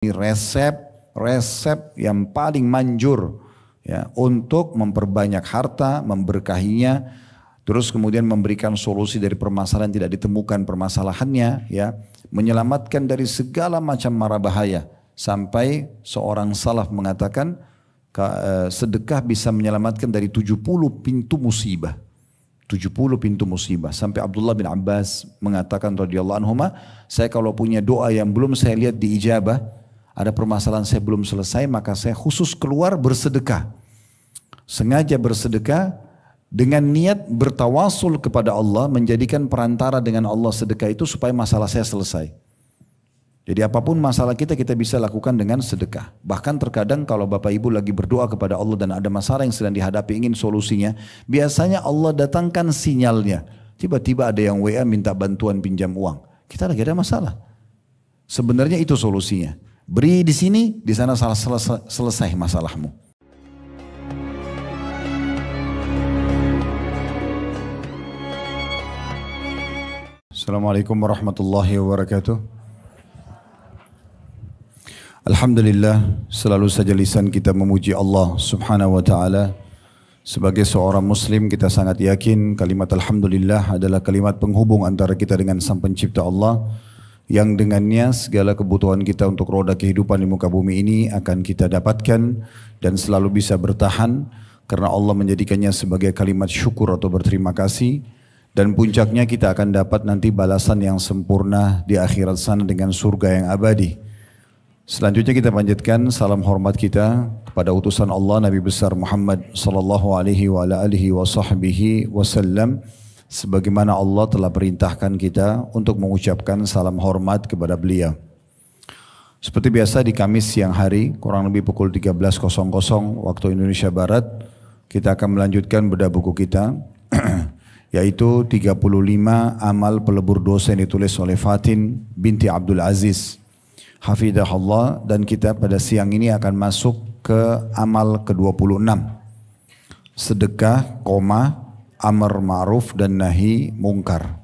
Ini resep yang paling manjur ya untuk memperbanyak harta, memberkahinya, terus kemudian memberikan solusi dari permasalahan tidak ditemukan permasalahannya, ya, menyelamatkan dari segala macam mara bahaya. Sampai seorang salaf mengatakan sedekah bisa menyelamatkan dari 70 pintu musibah. 70 pintu musibah. Sampai Abdullah bin Abbas mengatakan radhiyallahu anhuma, saya kalau punya doa yang belum saya lihat diijabah, ada permasalahan saya belum selesai, maka saya khusus keluar bersedekah. Sengaja bersedekah dengan niat bertawasul kepada Allah, menjadikan perantara dengan Allah sedekah itu supaya masalah saya selesai. Jadi apapun masalah kita bisa lakukan dengan sedekah. Bahkan terkadang kalau Bapak Ibu lagi berdoa kepada Allah dan ada masalah yang sedang dihadapi ingin solusinya, biasanya Allah datangkan sinyalnya. Tiba-tiba ada yang WA minta bantuan pinjam uang. Kita lagi ada masalah. Sebenarnya itu solusinya. Beri di sini, di sana selesai masalahmu. Assalamualaikum warahmatullahi wabarakatuh. Alhamdulillah, selalu saja lisan kita memuji Allah subhanahu wa ta'ala. Sebagai seorang muslim kita sangat yakin kalimat Alhamdulillah adalah kalimat penghubung antara kita dengan Sang Pencipta Allah, yang dengannya segala kebutuhan kita untuk roda kehidupan di muka bumi ini akan kita dapatkan dan selalu bisa bertahan karena Allah menjadikannya sebagai kalimat syukur atau berterima kasih, dan puncaknya kita akan dapat nanti balasan yang sempurna di akhirat sana dengan surga yang abadi. Selanjutnya kita panjatkan salam hormat kita kepada utusan Allah Nabi besar Muhammad sallallahu alaihi wa ala alihi wa sahbihi wasallam, sebagaimana Allah telah perintahkan kita untuk mengucapkan salam hormat kepada beliau. Seperti biasa di Kamis siang hari kurang lebih pukul 13.00 waktu Indonesia Barat, kita akan melanjutkan bedah buku kita yaitu 35 amal pelebur dosa yang ditulis oleh Fatin binti Abdul Aziz hafidhahullah, dan kita pada siang ini akan masuk ke amal ke-26, sedekah, amar ma'ruf dan nahi mungkar.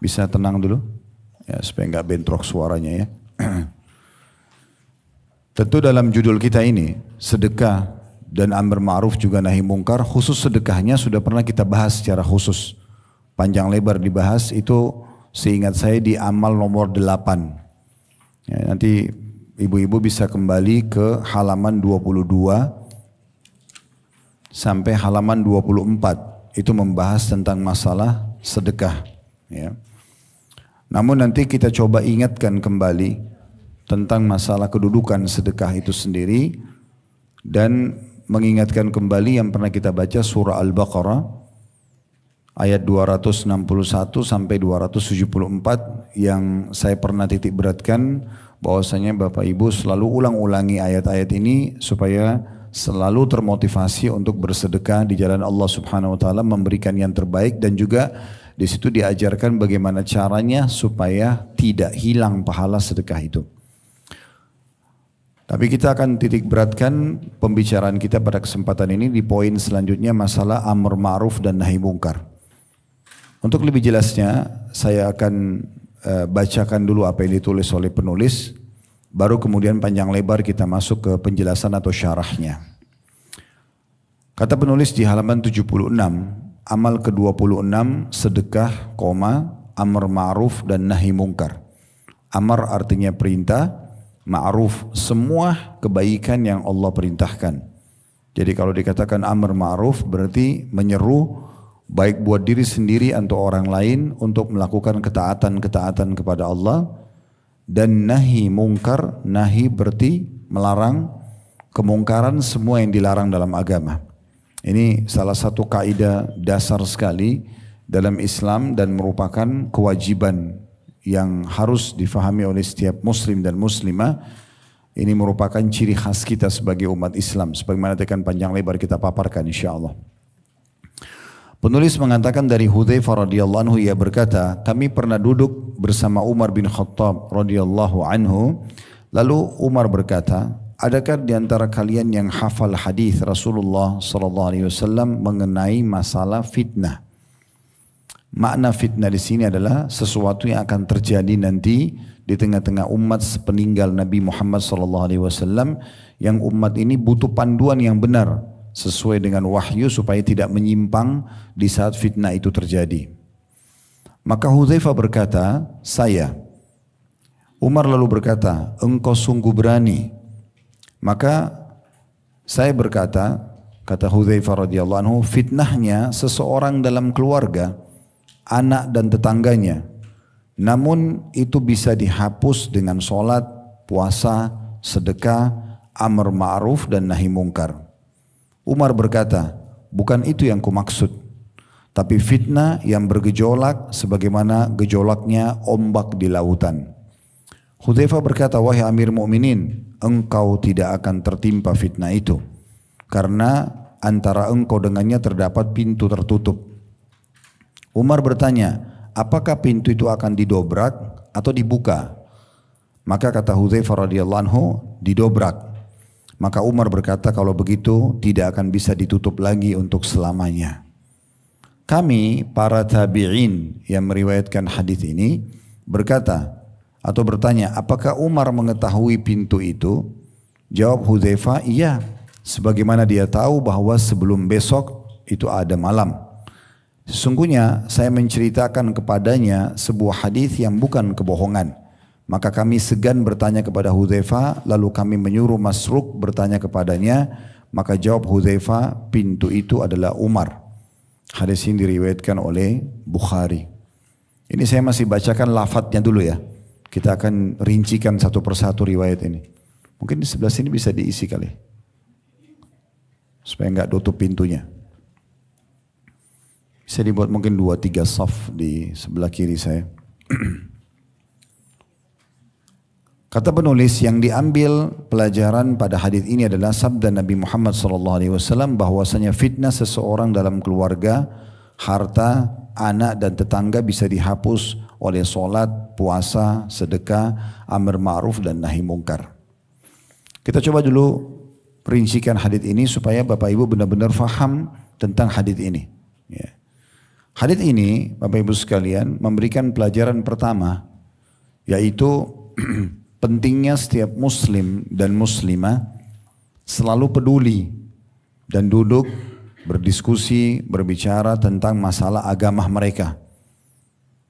Bisa tenang dulu ya, supaya nggak bentrok suaranya ya. Tentu dalam judul kita ini sedekah dan amar ma'ruf juga nahi mungkar, khusus sedekahnya sudah pernah kita bahas secara khusus, panjang lebar dibahas. Itu seingat saya di amal nomor 8 ya, nanti ibu-ibu bisa kembali ke halaman 22 sampai halaman 24. Itu membahas tentang masalah sedekah ya. Namun nanti kita coba ingatkan kembali tentang masalah kedudukan sedekah itu sendiri, dan mengingatkan kembali yang pernah kita baca surah Al-Baqarah ayat 261 sampai 274, yang saya pernah titik beratkan bahwasanya Bapak Ibu selalu ulang-ulangi ayat-ayat ini supaya selalu termotivasi untuk bersedekah di jalan Allah Subhanahu wa taala, memberikan yang terbaik, dan juga di situ diajarkan bagaimana caranya supaya tidak hilang pahala sedekah itu. Tapi kita akan titik beratkan pembicaraan kita pada kesempatan ini di poin selanjutnya, masalah amar ma'ruf dan nahi mungkar. Untuk lebih jelasnya saya akan bacakan dulu apa yang ditulis oleh penulis, baru kemudian panjang lebar kita masuk ke penjelasan atau syarahnya. Kata penulis di halaman 76, amal ke-26 sedekah, amar ma'ruf dan nahi mungkar. Amar artinya perintah, ma'ruf semua kebaikan yang Allah perintahkan. Jadi kalau dikatakan amar ma'ruf berarti menyeru baik buat diri sendiri atau orang lain untuk melakukan ketaatan-ketaatan kepada Allah. Dan nahi mungkar, nahi berarti melarang kemungkaran, semua yang dilarang dalam agama. Ini salah satu kaidah dasar sekali dalam Islam dan merupakan kewajiban yang harus difahami oleh setiap muslim dan muslimah. Ini merupakan ciri khas kita sebagai umat Islam, sebagaimana akan panjang lebar kita paparkan insyaallah. Penulis mengatakan dari Hudzaifah radhiyallahu anhu, ia berkata, kami pernah duduk bersama Umar bin Khattab radhiyallahu anhu. Lalu Umar berkata, adakah di antara kalian yang hafal hadis Rasulullah sallallahu alaihi wasallam mengenai masalah fitnah? Makna fitnah di sini adalah sesuatu yang akan terjadi nanti di tengah-tengah umat sepeninggal Nabi Muhammad SAW, yang umat ini butuh panduan yang benar sesuai dengan wahyu supaya tidak menyimpang di saat fitnah itu terjadi. Maka Hudzaifah berkata, saya. Umar lalu berkata, engkau sungguh berani. Maka saya berkata, kata Hudzaifah radhiyallahu anhu, fitnahnya seseorang dalam keluarga, anak dan tetangganya. Namun itu bisa dihapus dengan sholat, puasa, sedekah, amar ma'ruf dan nahi mungkar. Umar berkata, bukan itu yang kumaksud, tapi fitnah yang bergejolak sebagaimana gejolaknya ombak di lautan. Hudzaifah berkata, wahai Amir Mu'minin, engkau tidak akan tertimpa fitnah itu, karena antara engkau dengannya terdapat pintu tertutup. Umar bertanya, apakah pintu itu akan didobrak atau dibuka? Maka kata Hudzaifah radhiyallahu anhu, didobrak. Maka Umar berkata, kalau begitu tidak akan bisa ditutup lagi untuk selamanya. Kami para tabi'in yang meriwayatkan hadis ini berkata atau bertanya, apakah Umar mengetahui pintu itu? Jawab Hudzaifah, iya, sebagaimana dia tahu bahwa sebelum besok itu ada malam. Sesungguhnya saya menceritakan kepadanya sebuah hadis yang bukan kebohongan. Maka kami segan bertanya kepada Hudzaifah, lalu kami menyuruh Masruq bertanya kepadanya. Maka jawab Hudzaifah, pintu itu adalah Umar. Hadis ini diriwayatkan oleh Bukhari. Ini saya masih bacakan lafadznya dulu ya. Kita akan rincikan satu persatu riwayat ini. Mungkin di sebelah sini bisa diisi kali, supaya nggak tutup pintunya. Bisa dibuat mungkin 2-3 saf di sebelah kiri saya. Kata penulis, yang diambil pelajaran pada hadis ini adalah sabda Nabi Muhammad SAW bahwasanya fitnah seseorang dalam keluarga, harta, anak dan tetangga bisa dihapus oleh sholat, puasa, sedekah, amar ma'ruf dan nahi mungkar. Kita coba dulu rincikan hadis ini supaya Bapak Ibu benar-benar faham tentang hadis ini. Ya. Hadis ini Bapak Ibu sekalian memberikan pelajaran pertama, yaitu pentingnya setiap muslim dan muslimah selalu peduli dan duduk berdiskusi, berbicara tentang masalah agama mereka.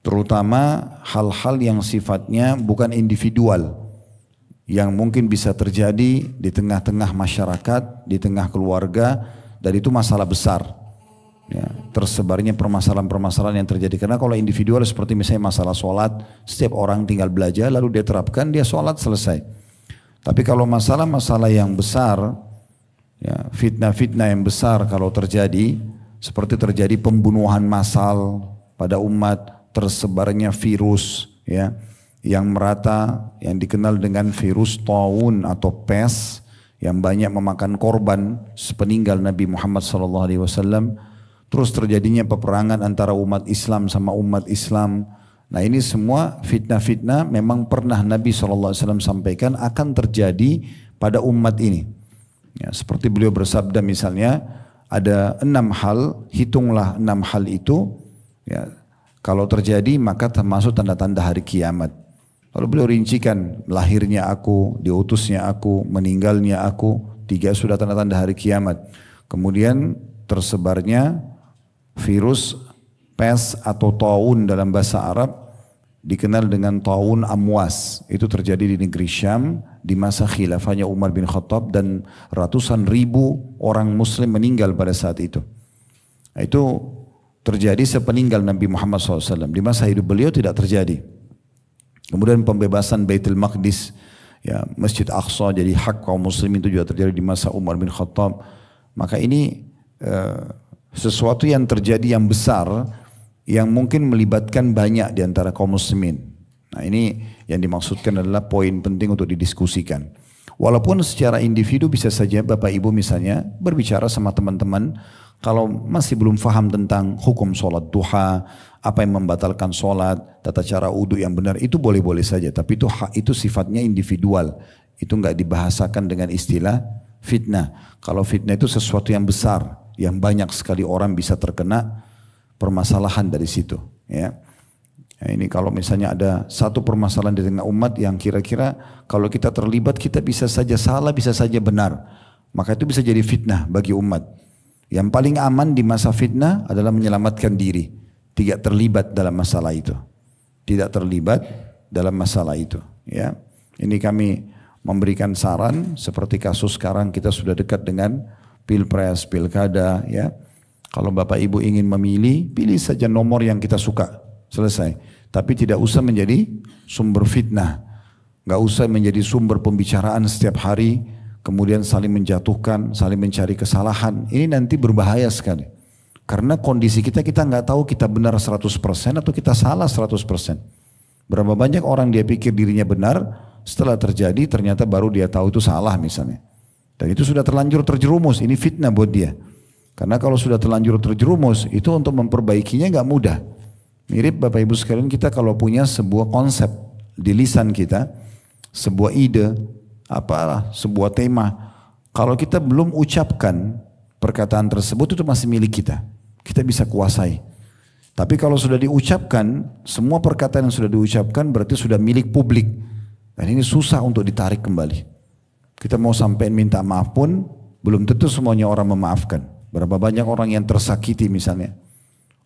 Terutama hal-hal yang sifatnya bukan individual, yang mungkin bisa terjadi di tengah-tengah masyarakat, di tengah keluarga, dan itu masalah besar. Ya, tersebarnya permasalahan-permasalahan yang terjadi. Karena kalau individual seperti misalnya masalah sholat, setiap orang tinggal belajar lalu dia terapkan, dia sholat selesai. Tapi kalau masalah-masalah yang besar, ya, fitnah-fitnah yang besar kalau terjadi, seperti terjadi pembunuhan massal pada umat, tersebarnya virus, ya, yang merata, yang dikenal dengan virus taun atau pes, yang banyak memakan korban sepeninggal Nabi Muhammad SAW. Terus terjadinya peperangan antara umat Islam sama umat Islam. Nah ini semua fitnah-fitnah memang pernah Nabi SAW sampaikan akan terjadi pada umat ini. Ya, seperti beliau bersabda misalnya, ada 6 hal, hitunglah 6 hal itu. Ya, kalau terjadi maka termasuk tanda-tanda hari kiamat. Lalu beliau rincikan, lahirnya aku, diutusnya aku, meninggalnya aku, 3 sudah tanda-tanda hari kiamat. Kemudian tersebarnya virus pes atau taun dalam bahasa Arab dikenal dengan taun amwas. Itu terjadi di negeri Syam di masa khilafahnya Umar bin Khattab dan ratusan ribu orang muslim meninggal pada saat itu. Itu terjadi sepeninggal Nabi Muhammad SAW. Di masa hidup beliau tidak terjadi. Kemudian pembebasan Baitul Maqdis, ya, Masjid Aqsa jadi hak kaum muslimin, itu juga terjadi di masa Umar bin Khattab. Maka ini sesuatu yang terjadi yang besar yang mungkin melibatkan banyak di antara kaum muslimin. Nah ini yang dimaksudkan adalah poin penting untuk didiskusikan. Walaupun secara individu bisa saja Bapak Ibu misalnya berbicara sama teman-teman, kalau masih belum paham tentang hukum sholat duha, apa yang membatalkan sholat, tata cara wudhu yang benar, itu boleh-boleh saja. Tapi itu sifatnya individual, itu nggak dibahasakan dengan istilah fitnah. Kalau fitnah itu sesuatu yang besar, yang banyak sekali orang bisa terkena permasalahan dari situ. Ya. Ya, ini kalau misalnya ada satu permasalahan di tengah umat yang kira-kira kalau kita terlibat kita bisa saja salah, bisa saja benar. Maka itu bisa jadi fitnah bagi umat. Yang paling aman di masa fitnah adalah menyelamatkan diri. Tidak terlibat dalam masalah itu. Tidak terlibat dalam masalah itu. Ya, ini kami memberikan saran seperti kasus sekarang kita sudah dekat dengan pilpres, pilkada. Ya, kalau Bapak Ibu ingin memilih, pilih saja nomor yang kita suka. Selesai. Tapi tidak usah menjadi sumber fitnah. Gak usah menjadi sumber pembicaraan setiap hari. Kemudian saling menjatuhkan, saling mencari kesalahan. Ini nanti berbahaya sekali. Karena kondisi kita nggak tahu kita benar 100% atau kita salah 100%. Berapa banyak orang dia pikir dirinya benar, setelah terjadi ternyata baru dia tahu itu salah misalnya. Dan itu sudah terlanjur terjerumus, ini fitnah buat dia. Karena kalau sudah terlanjur terjerumus, itu untuk memperbaikinya nggak mudah. Mirip Bapak Ibu sekalian, kita kalau punya sebuah konsep di lisan kita, sebuah ide, apalah, sebuah tema, kalau kita belum ucapkan perkataan tersebut itu masih milik kita. Kita bisa kuasai. Tapi kalau sudah diucapkan, semua perkataan yang sudah diucapkan berarti sudah milik publik. Dan ini susah untuk ditarik kembali. Kita mau sampai minta maaf pun, belum tentu semuanya orang memaafkan. Berapa banyak orang yang tersakiti misalnya.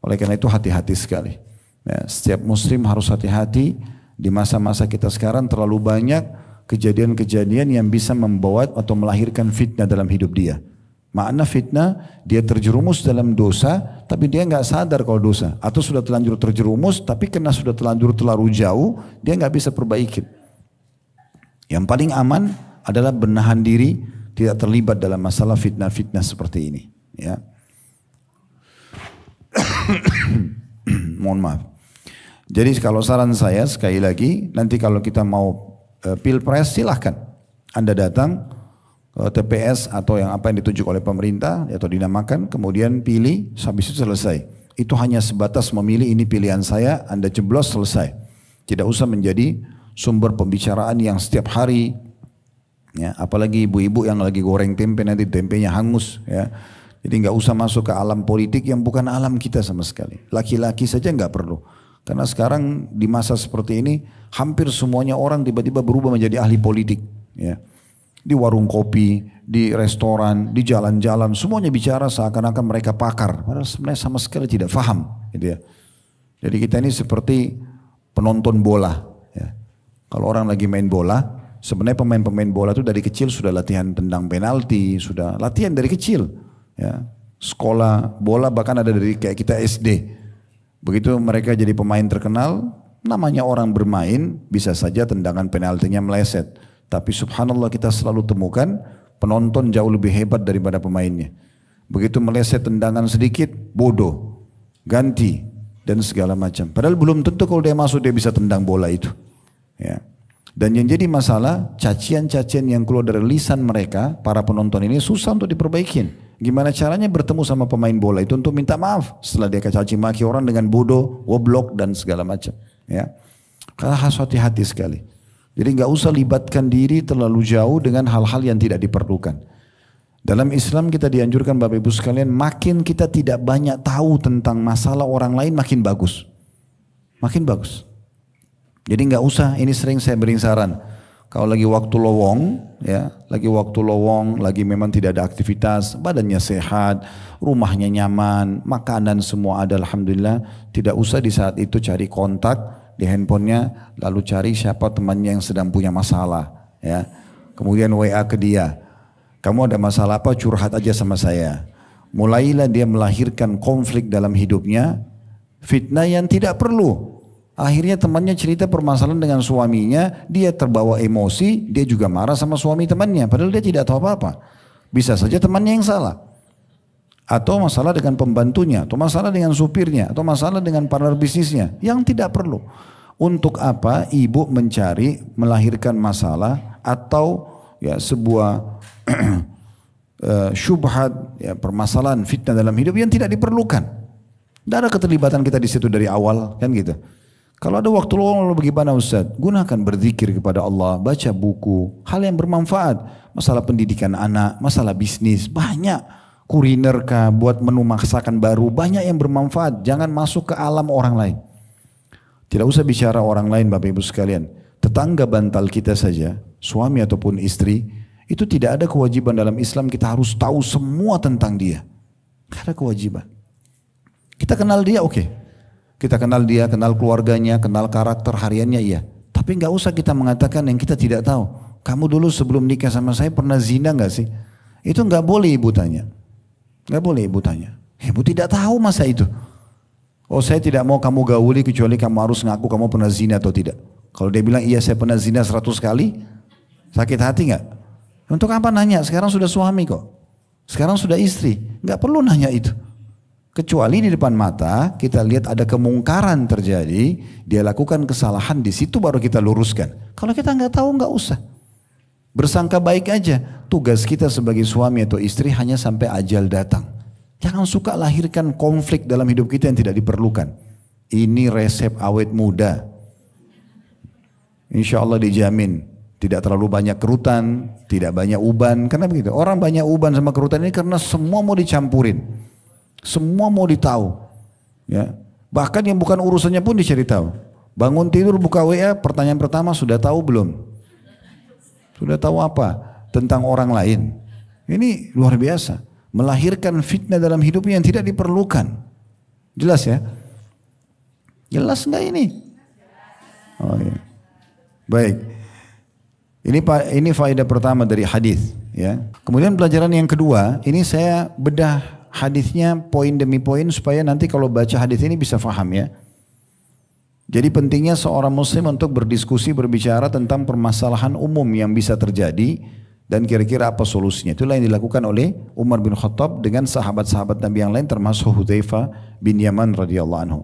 Oleh karena itu hati-hati sekali. Ya, setiap muslim harus hati-hati. Di masa-masa kita sekarang terlalu banyak kejadian-kejadian yang bisa membawa atau melahirkan fitnah dalam hidup dia. Makna fitnah, dia terjerumus dalam dosa, tapi dia nggak sadar kalau dosa. Atau sudah terlanjur terjerumus, tapi karena sudah terlanjur terlalu jauh, dia nggak bisa perbaikin. Yang paling aman adalah benahan diri, tidak terlibat dalam masalah fitnah-fitnah seperti ini. Ya. Mohon maaf. Jadi kalau saran saya sekali lagi, nanti kalau kita mau pilpres silahkan. Anda datang TPS atau yang apa yang ditunjuk oleh pemerintah atau dinamakan, kemudian pilih, habis itu selesai. Itu hanya sebatas memilih ini pilihan saya, Anda jeblos selesai. Tidak usah menjadi sumber pembicaraan yang setiap hari, ya, apalagi ibu-ibu yang lagi goreng tempe nanti tempenya hangus, ya. Jadi nggak usah masuk ke alam politik yang bukan alam kita sama sekali. Laki-laki saja nggak perlu. Karena sekarang di masa seperti ini hampir semuanya orang tiba-tiba berubah menjadi ahli politik, ya. Di warung kopi, di restoran, di jalan-jalan, semuanya bicara seakan-akan mereka pakar. Padahal sebenarnya sama sekali tidak paham, gitu ya. Jadi kita ini seperti penonton bola. Ya. Kalau orang lagi main bola, sebenarnya pemain-pemain bola itu dari kecil sudah latihan tendang penalti, sudah latihan dari kecil. Ya. Sekolah bola bahkan ada dari kayak kita SD. Begitu mereka jadi pemain terkenal, namanya orang bermain, bisa saja tendangan penaltinya meleset. Tapi subhanallah kita selalu temukan penonton jauh lebih hebat daripada pemainnya. Begitu meleset tendangan sedikit, bodoh, ganti, dan segala macam. Padahal belum tentu kalau dia masuk dia bisa tendang bola itu. Ya. Dan yang jadi masalah, cacian-cacian yang keluar dari lisan mereka, para penonton ini susah untuk diperbaikin. Gimana caranya bertemu sama pemain bola itu untuk minta maaf setelah dia caci maki orang dengan bodoh, goblok dan segala macam. Ya, karena harus hati-hati sekali. Jadi nggak usah libatkan diri terlalu jauh dengan hal-hal yang tidak diperlukan. Dalam Islam kita dianjurkan Bapak Ibu sekalian, makin kita tidak banyak tahu tentang masalah orang lain makin bagus, makin bagus. Jadi nggak usah. Ini sering saya beri saran. Kalau lagi waktu lowong, ya, lagi memang tidak ada aktivitas, badannya sehat, rumahnya nyaman, makanan semua ada, alhamdulillah. Tidak usah di saat itu cari kontak di handphonenya, lalu cari siapa temannya yang sedang punya masalah, ya. Kemudian WA ke dia, kamu ada masalah apa? Curhat aja sama saya. Mulailah dia melahirkan konflik dalam hidupnya, fitnah yang tidak perlu. Akhirnya temannya cerita permasalahan dengan suaminya, dia terbawa emosi, dia juga marah sama suami temannya, padahal dia tidak tahu apa-apa. Bisa saja temannya yang salah. Atau masalah dengan pembantunya, atau masalah dengan supirnya, atau masalah dengan partner bisnisnya, yang tidak perlu. Untuk apa ibu mencari, melahirkan masalah, atau ya sebuah syubhat, ya, permasalahan fitnah dalam hidup yang tidak diperlukan. Tidak ada keterlibatan kita di situ dari awal, kan gitu. Kalau ada waktu luang lalu bagaimana Ustaz? Gunakan berzikir kepada Allah, baca buku, hal yang bermanfaat. Masalah pendidikan anak, masalah bisnis, banyak. Kuliner kah, buat menu masakan baru, banyak yang bermanfaat. Jangan masuk ke alam orang lain. Tidak usah bicara orang lain Bapak Ibu sekalian. Tetangga bantal kita saja, suami ataupun istri, itu tidak ada kewajiban dalam Islam kita harus tahu semua tentang dia. Tidak ada kewajiban. Kita kenal dia oke. Kita kenal dia, kenal keluarganya, kenal karakter hariannya iya. Tapi nggak usah kita mengatakan yang kita tidak tahu. Kamu dulu sebelum nikah sama saya pernah zina nggak sih? Itu nggak boleh ibu tanya. Nggak boleh ibu tanya. Ibu tidak tahu masa itu. Oh saya tidak mau kamu gauli kecuali kamu harus ngaku kamu pernah zina atau tidak. Kalau dia bilang iya saya pernah zina 100 kali, sakit hati nggak? Untuk apa nanya? Sekarang sudah suami kok. Sekarang sudah istri. Nggak perlu nanya itu. Kecuali di depan mata kita lihat ada kemungkaran terjadi, dia lakukan kesalahan, di situ baru kita luruskan. Kalau kita nggak tahu nggak usah. Bersangka baik aja. Tugas kita sebagai suami atau istri hanya sampai ajal datang. Jangan suka lahirkan konflik dalam hidup kita yang tidak diperlukan. Ini resep awet muda. Insya Allah dijamin. Tidak terlalu banyak kerutan, tidak banyak uban. Karena begitu. Orang banyak uban sama kerutan ini karena semua mau dicampurin. Semua mau ditahu. Ya. Bahkan yang bukan urusannya pun dicari tahu. Bangun tidur buka WA, pertanyaan pertama sudah tahu belum? Sudah tahu apa? Tentang orang lain. Ini luar biasa. Melahirkan fitnah dalam hidupnya yang tidak diperlukan. Jelas ya? Jelas enggak ini? Oh iya. Baik. Ini faedah pertama dari hadis, ya. Kemudian pelajaran yang kedua, ini saya bedah hadisnya poin demi poin supaya nanti kalau baca hadis ini bisa faham ya. Jadi pentingnya seorang muslim untuk berdiskusi, berbicara tentang permasalahan umum yang bisa terjadi dan kira-kira apa solusinya. Itulah yang dilakukan oleh Umar bin Khattab dengan sahabat-sahabat Nabi yang lain termasuk Hudzaifah bin Yaman radhiyallahu anhu.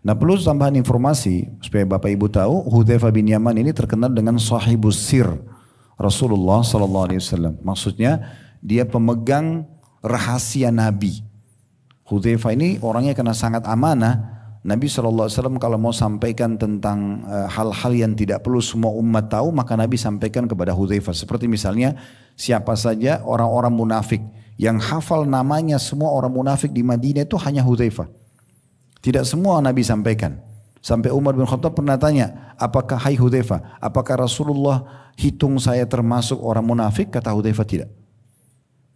Nah perlu tambahan informasi supaya Bapak Ibu tahu, Hudzaifah bin Yaman ini terkenal dengan sahibus sir Rasulullah sallallahu alaihi wasallam. Maksudnya dia pemegang rahasia Nabi. Hudzaifah ini orangnya karena sangat amanah. Nabi SAW kalau mau sampaikan tentang hal-hal yang tidak perlu semua umat tahu, maka Nabi sampaikan kepada Hudzaifah. Seperti misalnya siapa saja orang-orang munafik yang hafal namanya semua orang munafik di Madinah itu hanya Hudzaifah. Tidak semua Nabi sampaikan. Sampai Umar bin Khattab pernah tanya, apakah hai Hudzaifah, apakah Rasulullah hitung saya termasuk orang munafik? Kata Hudzaifah tidak.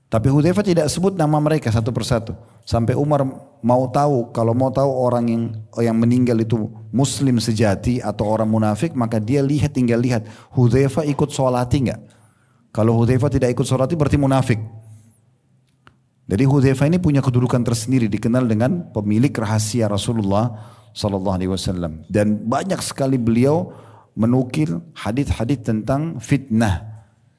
Tapi Hudzaifah tidak sebut nama mereka satu persatu. Sampai Umar mau tahu, kalau mau tahu orang yang meninggal itu muslim sejati atau orang munafik, maka dia tinggal lihat Hudzaifah ikut sholati enggak. Kalau Hudzaifah tidak ikut sholati berarti munafik. Jadi Hudzaifah ini punya kedudukan tersendiri, dikenal dengan pemilik rahasia Rasulullah sallallahu alaihi wasallam. Dan banyak sekali beliau menukil hadis-hadis tentang fitnah.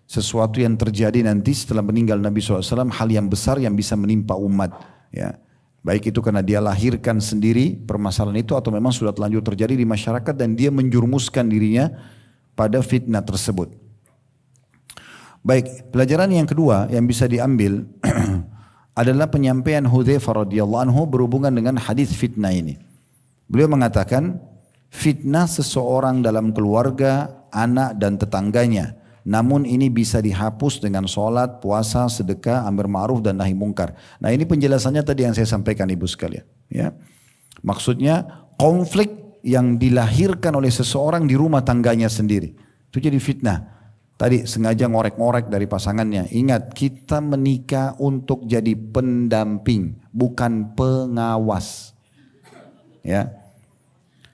Sesuatu yang terjadi nanti setelah meninggal Nabi SAW, hal yang besar yang bisa menimpa umat. Ya. Baik itu karena dia lahirkan sendiri permasalahan itu atau memang sudah terlanjur terjadi di masyarakat dan dia menjurumuskan dirinya pada fitnah tersebut. Baik, pelajaran yang kedua yang bisa diambil adalah penyampaian Hudzaifah radhiyallahu anhu berhubungan dengan hadis fitnah ini. Beliau mengatakan fitnah seseorang dalam keluarga, anak dan tetangganya. Namun ini bisa dihapus dengan sholat, puasa, sedekah, amar ma'ruf dan nahi mungkar. Nah ini penjelasannya tadi yang saya sampaikan ibu sekalian. Ya. Maksudnya konflik yang dilahirkan oleh seseorang di rumah tangganya sendiri. Itu jadi fitnah. Tadi sengaja ngorek-ngorek dari pasangannya. Ingat kita menikah untuk jadi pendamping, bukan pengawas. Ya.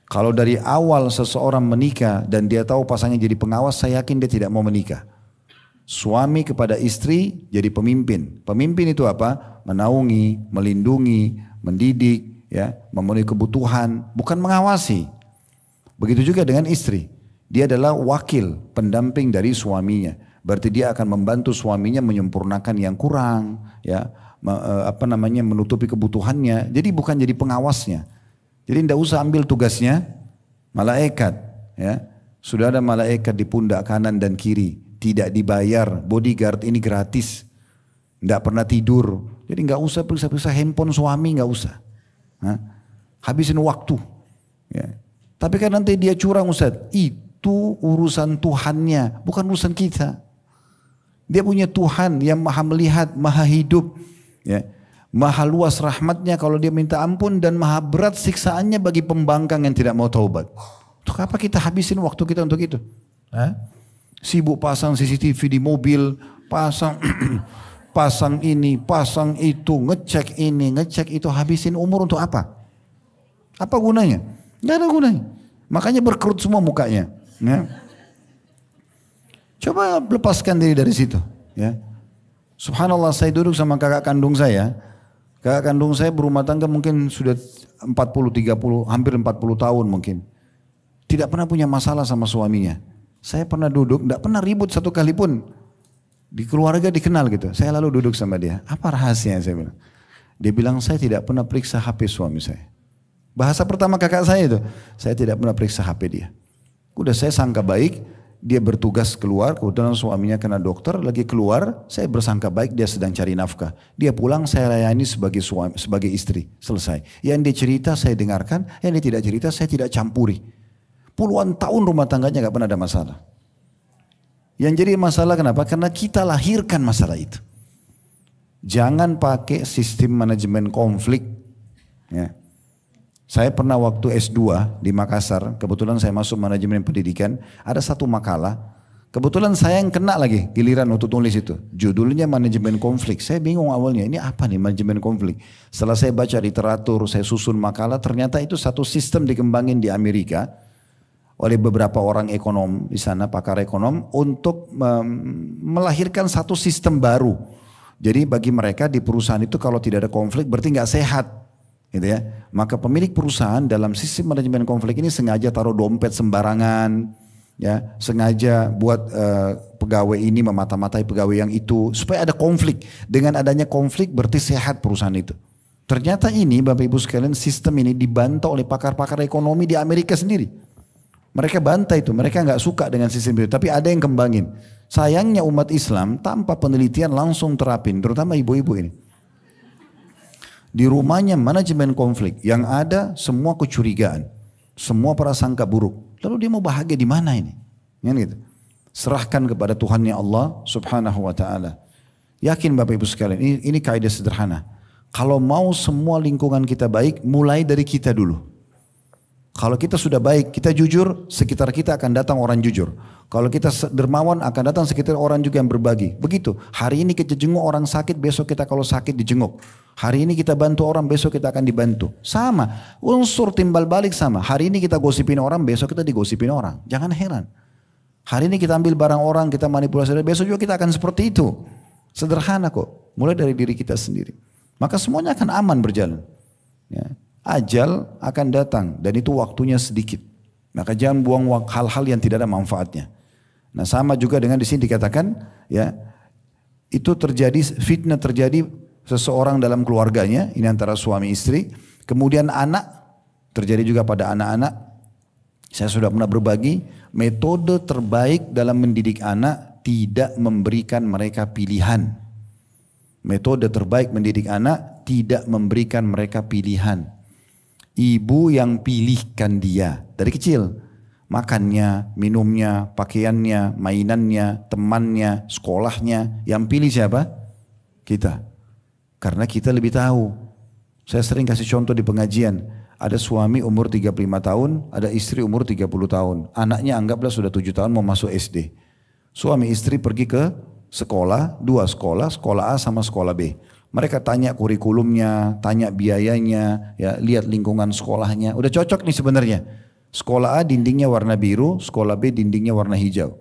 Kalau dari awal seseorang menikah dan dia tahu pasangannya jadi pengawas, saya yakin dia tidak mau menikah. Suami kepada istri jadi pemimpin. Pemimpin itu apa? Menaungi, melindungi, mendidik, ya, memenuhi kebutuhan, bukan mengawasi. Begitu juga dengan istri. Dia adalah wakil, pendamping dari suaminya. Berarti dia akan membantu suaminya menyempurnakan yang kurang, ya, menutupi kebutuhannya. Jadi bukan jadi pengawasnya. Jadi tidak usah ambil tugasnya malaikat, ya. Sudah ada malaikat di pundak kanan dan kiri, tidak dibayar, bodyguard ini gratis, tidak pernah tidur. Jadi nggak usah periksa-periksa handphone suami, nggak usah. Habisin waktu. Ya. Tapi kan nanti dia curang Ustaz, itu urusan Tuhannya, bukan urusan kita. Dia punya Tuhan yang maha melihat, maha hidup, ya. Maha luas rahmatnya kalau dia minta ampun dan maha berat siksaannya bagi pembangkang yang tidak mau taubat. Untuk apa kita habisin waktu kita untuk itu? Hah? Sibuk pasang CCTV di mobil, pasang pasang ini, pasang itu, ngecek ini, ngecek itu, habisin umur untuk apa? Apa gunanya? Gak ada gunanya. Makanya berkerut semua mukanya. Ya. Coba lepaskan diri dari situ. Ya. Subhanallah, saya duduk sama kakak kandung saya. Kakak kandung saya berumah tangga mungkin sudah 40, 30, hampir 40 tahun mungkin. Tidak pernah punya masalah sama suaminya. Saya pernah duduk, tidak pernah ribut satu kali pun. Di keluarga dikenal gitu. Saya lalu duduk sama dia. Apa rahasianya, saya bilang. Dia bilang, saya tidak pernah periksa HP suami saya. Bahasa pertama kakak saya itu. Saya tidak pernah periksa HP dia. Udah saya sangka baik. Dia bertugas keluar. Kebetulan suaminya kena dokter. Lagi keluar. Saya bersangka baik dia sedang cari nafkah. Dia pulang, saya layani sebagai suami, sebagai istri. Selesai. Yang dia cerita saya dengarkan. Yang dia tidak cerita saya tidak campuri. Puluhan tahun rumah tangganya gak pernah ada masalah. Yang jadi masalah kenapa? Karena kita lahirkan masalah itu. Jangan pakai sistem manajemen konflik. Ya. Saya pernah waktu S2 di Makassar, kebetulan saya masuk manajemen pendidikan, ada satu makalah. Kebetulan saya yang kena lagi giliran untuk tulis itu. Judulnya manajemen konflik. Saya bingung awalnya, ini apa nih manajemen konflik? Setelah saya baca literatur, saya susun makalah, ternyata itu satu sistem dikembangin di Amerika oleh beberapa orang ekonom di sana, pakar ekonom, untuk melahirkan satu sistem baru. Jadi bagi mereka di perusahaan itu kalau tidak ada konflik berarti nggak sehat, gitu ya. Maka pemilik perusahaan dalam sistem manajemen konflik ini sengaja taruh dompet sembarangan, ya, sengaja buat pegawai ini memata-matai pegawai yang itu supaya ada konflik. Dengan adanya konflik berarti sehat perusahaan itu. Ternyata ini Bapak Ibu sekalian, sistem ini dibantah oleh pakar-pakar ekonomi di Amerika sendiri. Mereka bantah itu, mereka nggak suka dengan sistem itu, tapi ada yang kembangin. Sayangnya umat Islam tanpa penelitian langsung terapin, terutama ibu-ibu ini. Di rumahnya manajemen konflik, yang ada semua kecurigaan, semua prasangka buruk. Lalu dia mau bahagia di mana ini? Kan gitu. Serahkan kepada Tuhannya Allah Subhanahu wa taala. Yakin Bapak Ibu sekalian, ini kaidah sederhana. Kalau mau semua lingkungan kita baik, mulai dari kita dulu. Kalau kita sudah baik, kita jujur, sekitar kita akan datang orang jujur. Kalau kita dermawan, akan datang sekitar orang juga yang berbagi. Begitu, hari ini kita jenguk orang sakit, besok kita kalau sakit dijenguk. Hari ini kita bantu orang, besok kita akan dibantu. Sama, unsur timbal balik sama. Hari ini kita gosipin orang, besok kita digosipin orang. Jangan heran. Hari ini kita ambil barang orang, kita manipulasi, besok juga kita akan seperti itu. Sederhana kok, mulai dari diri kita sendiri. Maka semuanya akan aman berjalan. Ya. Ajal akan datang dan itu waktunya sedikit. Maka jangan buang hal-hal yang tidak ada manfaatnya. Nah sama juga dengan di sini dikatakan, ya itu terjadi, fitnah terjadi seseorang dalam keluarganya, ini antara suami istri, kemudian anak, terjadi juga pada anak-anak. Saya sudah pernah berbagi, metode terbaik dalam mendidik anak tidak memberikan mereka pilihan. Metode terbaik mendidik anak tidak memberikan mereka pilihan. Ibu yang pilihkan dia dari kecil. Makannya, minumnya, pakaiannya, mainannya, temannya, sekolahnya. Yang pilih siapa? Kita. Karena kita lebih tahu. Saya sering kasih contoh di pengajian. Ada suami umur 35 tahun, ada istri umur 30 tahun. Anaknya anggaplah sudah 7 tahun mau masuk SD. Suami istri pergi ke sekolah, dua sekolah, sekolah A sama sekolah B. Mereka tanya kurikulumnya, tanya biayanya, ya lihat lingkungan sekolahnya. Udah cocok nih sebenarnya. Sekolah A dindingnya warna biru, sekolah B dindingnya warna hijau.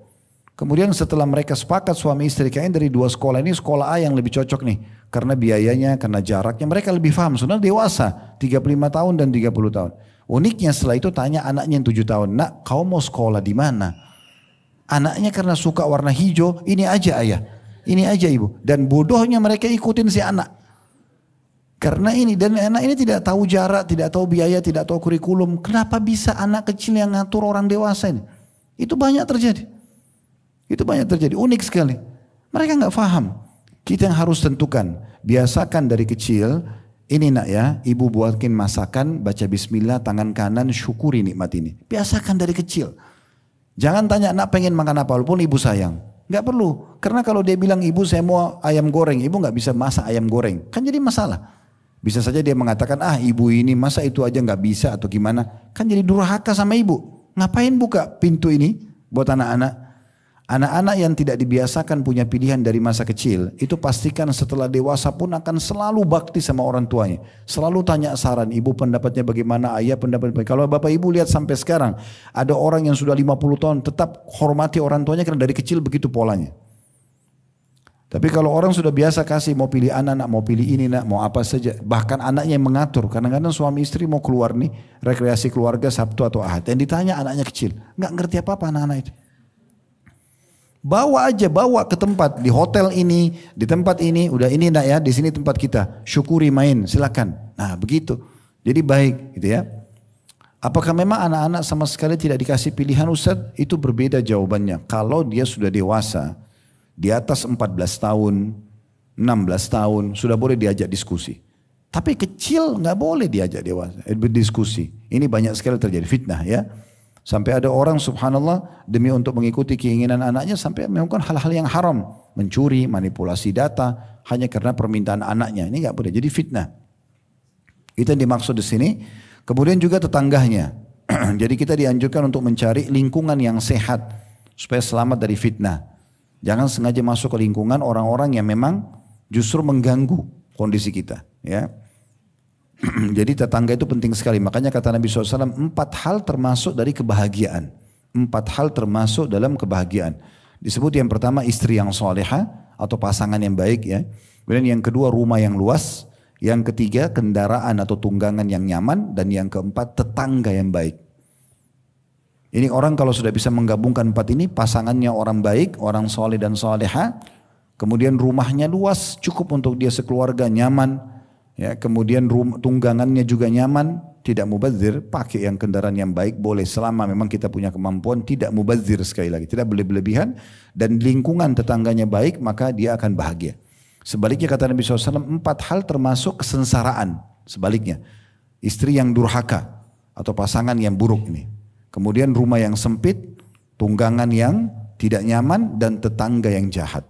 Kemudian setelah mereka sepakat suami istri, kayaknya dari dua sekolah ini sekolah A yang lebih cocok nih. Karena biayanya, karena jaraknya, mereka lebih paham. Sebenarnya dewasa, 35 tahun dan 30 tahun. Uniknya setelah itu tanya anaknya yang 7 tahun, nak kau mau sekolah di mana? Anaknya karena suka warna hijau, ini aja ayah. Ini aja ibu. Dan bodohnya mereka ikutin si anak. Karena ini, dan anak ini tidak tahu jarak, tidak tahu biaya, tidak tahu kurikulum. Kenapa bisa anak kecil yang ngatur orang dewasa ini? Itu banyak terjadi. Itu banyak terjadi, unik sekali. Mereka nggak paham. Kita yang harus tentukan. Biasakan dari kecil, ini nak ya, ibu buatkin masakan, baca bismillah, tangan kanan, syukuri nikmat ini. Biasakan dari kecil. Jangan tanya nak pengen makan apa, walaupun ibu sayang. Nggak perlu, karena kalau dia bilang ibu saya mau ayam goreng, ibu nggak bisa masak ayam goreng, kan jadi masalah. Bisa saja dia mengatakan ibu ini masa itu aja nggak bisa atau gimana, kan jadi durhaka sama ibu. Ngapain buka pintu ini buat anak-anak? Anak-anak yang tidak dibiasakan punya pilihan dari masa kecil, itu pastikan setelah dewasa pun akan selalu bakti sama orang tuanya. Selalu tanya saran, ibu pendapatnya bagaimana, ayah pendapatnya bagaimana. Kalau bapak ibu lihat sampai sekarang, ada orang yang sudah 50 tahun tetap hormati orang tuanya karena dari kecil begitu polanya. Tapi kalau orang sudah biasa kasih, mau pilih anak, mau pilih ini, mau apa saja. Bahkan anaknya yang mengatur. Kadang-kadang suami istri mau keluar nih, rekreasi keluarga Sabtu atau Ahad. Yang ditanya anaknya kecil, nggak ngerti apa-apa anak-anak itu. Bawa aja, bawa ke tempat, di hotel ini, di tempat ini, udah ini nak ya, di sini tempat kita. Syukuri main, silakan. Nah begitu. Jadi baik gitu ya. Apakah memang anak-anak sama sekali tidak dikasih pilihan Ustaz? Itu berbeda jawabannya. Kalau dia sudah dewasa, di atas 14 tahun, 16 tahun, sudah boleh diajak diskusi. Tapi kecil nggak boleh diajak dewasa, berdiskusi. Ini banyak sekali terjadi fitnah ya. Sampai ada orang subhanallah demi untuk mengikuti keinginan anaknya sampai melakukan hal-hal yang haram. Mencuri, manipulasi data hanya karena permintaan anaknya. Ini nggak boleh, jadi fitnah. Itu yang dimaksud di sini. Kemudian juga tetangganya. Jadi kita dianjurkan untuk mencari lingkungan yang sehat supaya selamat dari fitnah. Jangan sengaja masuk ke lingkungan orang-orang yang memang justru mengganggu kondisi kita. Ya. Jadi tetangga itu penting sekali. Makanya kata Nabi SAW, 4 hal termasuk dari kebahagiaan. 4 hal termasuk dalam kebahagiaan. Disebut yang pertama istri yang soleha atau pasangan yang baik ya. Kemudian yang kedua rumah yang luas. Yang ketiga kendaraan atau tunggangan yang nyaman. Dan yang keempat tetangga yang baik. Ini orang kalau sudah bisa menggabungkan 4 ini, pasangannya orang baik, orang soleh dan soleha. Kemudian rumahnya luas, cukup untuk dia sekeluarga nyaman. Ya, kemudian tunggangannya juga nyaman, tidak mubazir, pakai yang kendaraan yang baik boleh selama memang kita punya kemampuan, tidak mubazir sekali lagi, tidak berlebihan, dan lingkungan tetangganya baik maka dia akan bahagia. Sebaliknya kata Nabi SAW, 4 hal termasuk kesengsaraan. Sebaliknya, istri yang durhaka atau pasangan yang buruk ini. Kemudian rumah yang sempit, tunggangan yang tidak nyaman, dan tetangga yang jahat.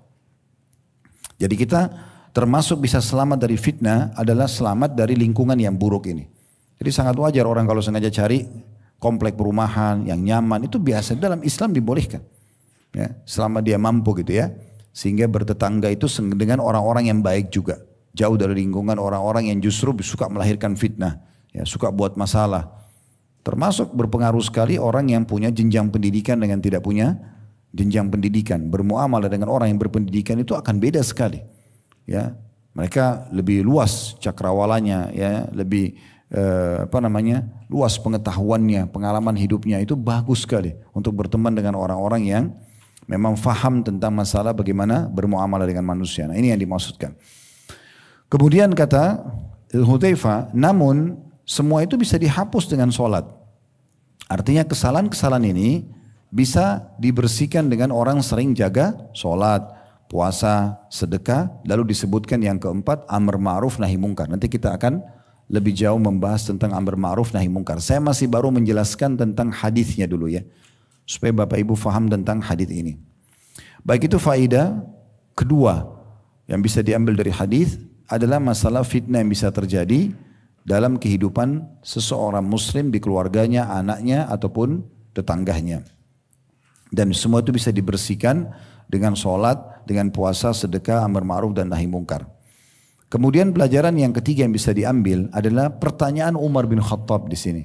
Jadi kita termasuk bisa selamat dari fitnah adalah selamat dari lingkungan yang buruk ini. Jadi sangat wajar orang kalau sengaja cari komplek perumahan yang nyaman, itu biasa dalam Islam dibolehkan. Ya, selama dia mampu gitu ya. Sehingga bertetangga itu dengan orang-orang yang baik juga. Jauh dari lingkungan orang-orang yang justru suka melahirkan fitnah. Ya, suka buat masalah. Termasuk berpengaruh sekali orang yang punya jenjang pendidikan dengan tidak punya jenjang pendidikan. Bermuamalah dengan orang yang berpendidikan itu akan beda sekali. Ya, mereka lebih luas cakrawalanya, ya, lebih luas pengetahuannya, pengalaman hidupnya itu bagus sekali untuk berteman dengan orang-orang yang memang faham tentang masalah bagaimana bermuamalah dengan manusia. Nah, ini yang dimaksudkan. Kemudian kata Hudzaifah, namun semua itu bisa dihapus dengan sholat. Artinya kesalahan-kesalahan ini bisa dibersihkan dengan orang sering jaga sholat, puasa, sedekah, lalu disebutkan yang keempat amr ma'ruf nahi mungkar. Nanti kita akan lebih jauh membahas tentang amr ma'ruf nahi mungkar. Saya masih baru menjelaskan tentang hadisnya dulu ya, supaya Bapak Ibu faham tentang hadis ini. Baik, itu faedah kedua yang bisa diambil dari hadis adalah masalah fitnah yang bisa terjadi dalam kehidupan seseorang muslim di keluarganya, anaknya ataupun tetangganya. Dan semua itu bisa dibersihkan dengan sholat, dengan puasa, sedekah, amar ma'ruf dan nahi mungkar. Kemudian pelajaran yang ketiga yang bisa diambil adalah pertanyaan Umar bin Khattab di sini.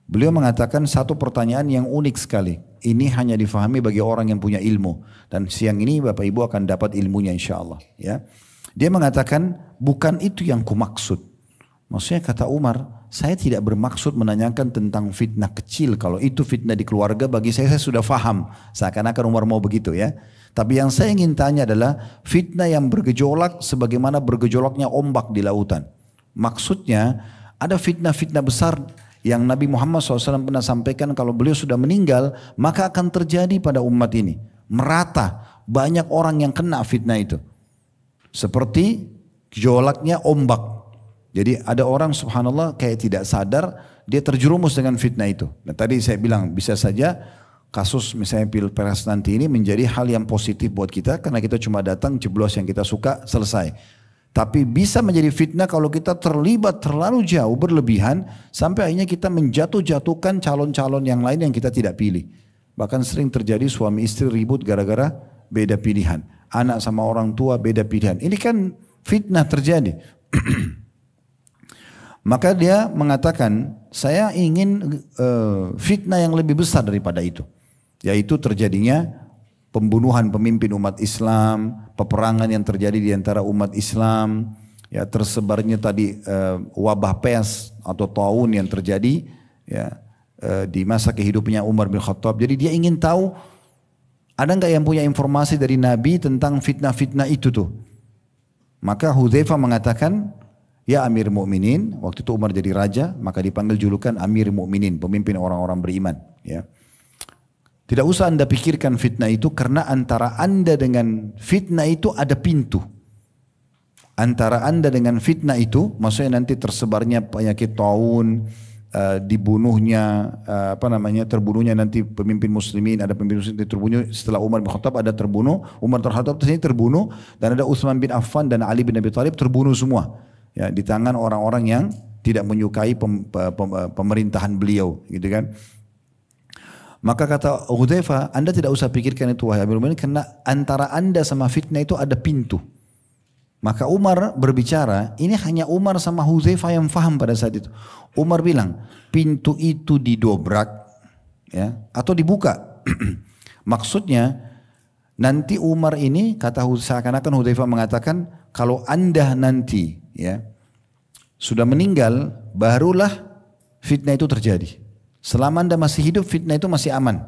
Beliau mengatakan satu pertanyaan yang unik sekali. Ini hanya difahami bagi orang yang punya ilmu. Dan siang ini Bapak Ibu akan dapat ilmunya insya Allah. Ya. Dia mengatakan bukan itu yang kumaksud. Maksudnya kata Umar, saya tidak bermaksud menanyakan tentang fitnah kecil. Kalau itu fitnah di keluarga bagi saya sudah faham. Seakan-akan Umar mau begitu ya. Tapi yang saya ingin tanya adalah fitnah yang bergejolak sebagaimana bergejolaknya ombak di lautan. Maksudnya ada fitnah-fitnah besar yang Nabi Muhammad SAW pernah sampaikan kalau beliau sudah meninggal maka akan terjadi pada umat ini. Merata banyak orang yang kena fitnah itu. Seperti gejolaknya ombak. Jadi ada orang subhanallah kayak tidak sadar dia terjerumus dengan fitnah itu. Nah tadi saya bilang bisa saja kasus misalnya pilpres nanti ini menjadi hal yang positif buat kita karena kita cuma datang jeblos yang kita suka selesai. Tapi bisa menjadi fitnah kalau kita terlibat terlalu jauh berlebihan sampai akhirnya kita menjatuh-jatuhkan calon-calon yang lain yang kita tidak pilih. Bahkan sering terjadi suami istri ribut gara-gara beda pilihan. Anak sama orang tua beda pilihan. Ini kan fitnah terjadi. Maka dia mengatakan, saya ingin fitnah yang lebih besar daripada itu. Yaitu terjadinya pembunuhan pemimpin umat Islam, peperangan yang terjadi di antara umat Islam, ya tersebarnya tadi wabah pes atau taun yang terjadi ya di masa kehidupannya Umar bin Khattab. Jadi dia ingin tahu ada nggak yang punya informasi dari Nabi tentang fitnah-fitnah itu tuh. Maka Hudzaifah mengatakan, ya Amir Mu'minin, waktu itu Umar jadi raja, maka dipanggil julukan Amir Mu'minin, pemimpin orang-orang beriman. Ya. Tidak usah anda pikirkan fitnah itu karena antara anda dengan fitnah itu ada pintu. Antara anda dengan fitnah itu, maksudnya nanti tersebarnya penyakit taun, dibunuhnya, terbunuhnya nanti pemimpin muslimin, ada pemimpin muslimin terbunuh setelah Umar bin Khattab ada terbunuh, Umar bin Khattab terbunuh, dan ada Utsman bin Affan dan Ali bin Abi Thalib terbunuh semua. Ya, di tangan orang-orang yang tidak menyukai pemerintahan beliau, gitu kan. Maka kata Hudzaifah, anda tidak usah pikirkan itu wahai Amirul Mukminin karena antara anda sama fitnah itu ada pintu. Maka Umar berbicara, ini hanya Umar sama Hudzaifah yang faham pada saat itu. Umar bilang, pintu itu didobrak ya, atau dibuka. Maksudnya nanti Umar ini, kata seakan-akan Hudzaifah mengatakan, kalau anda nanti ya sudah meninggal, barulah fitnah itu terjadi. Selama anda masih hidup, fitnah itu masih aman.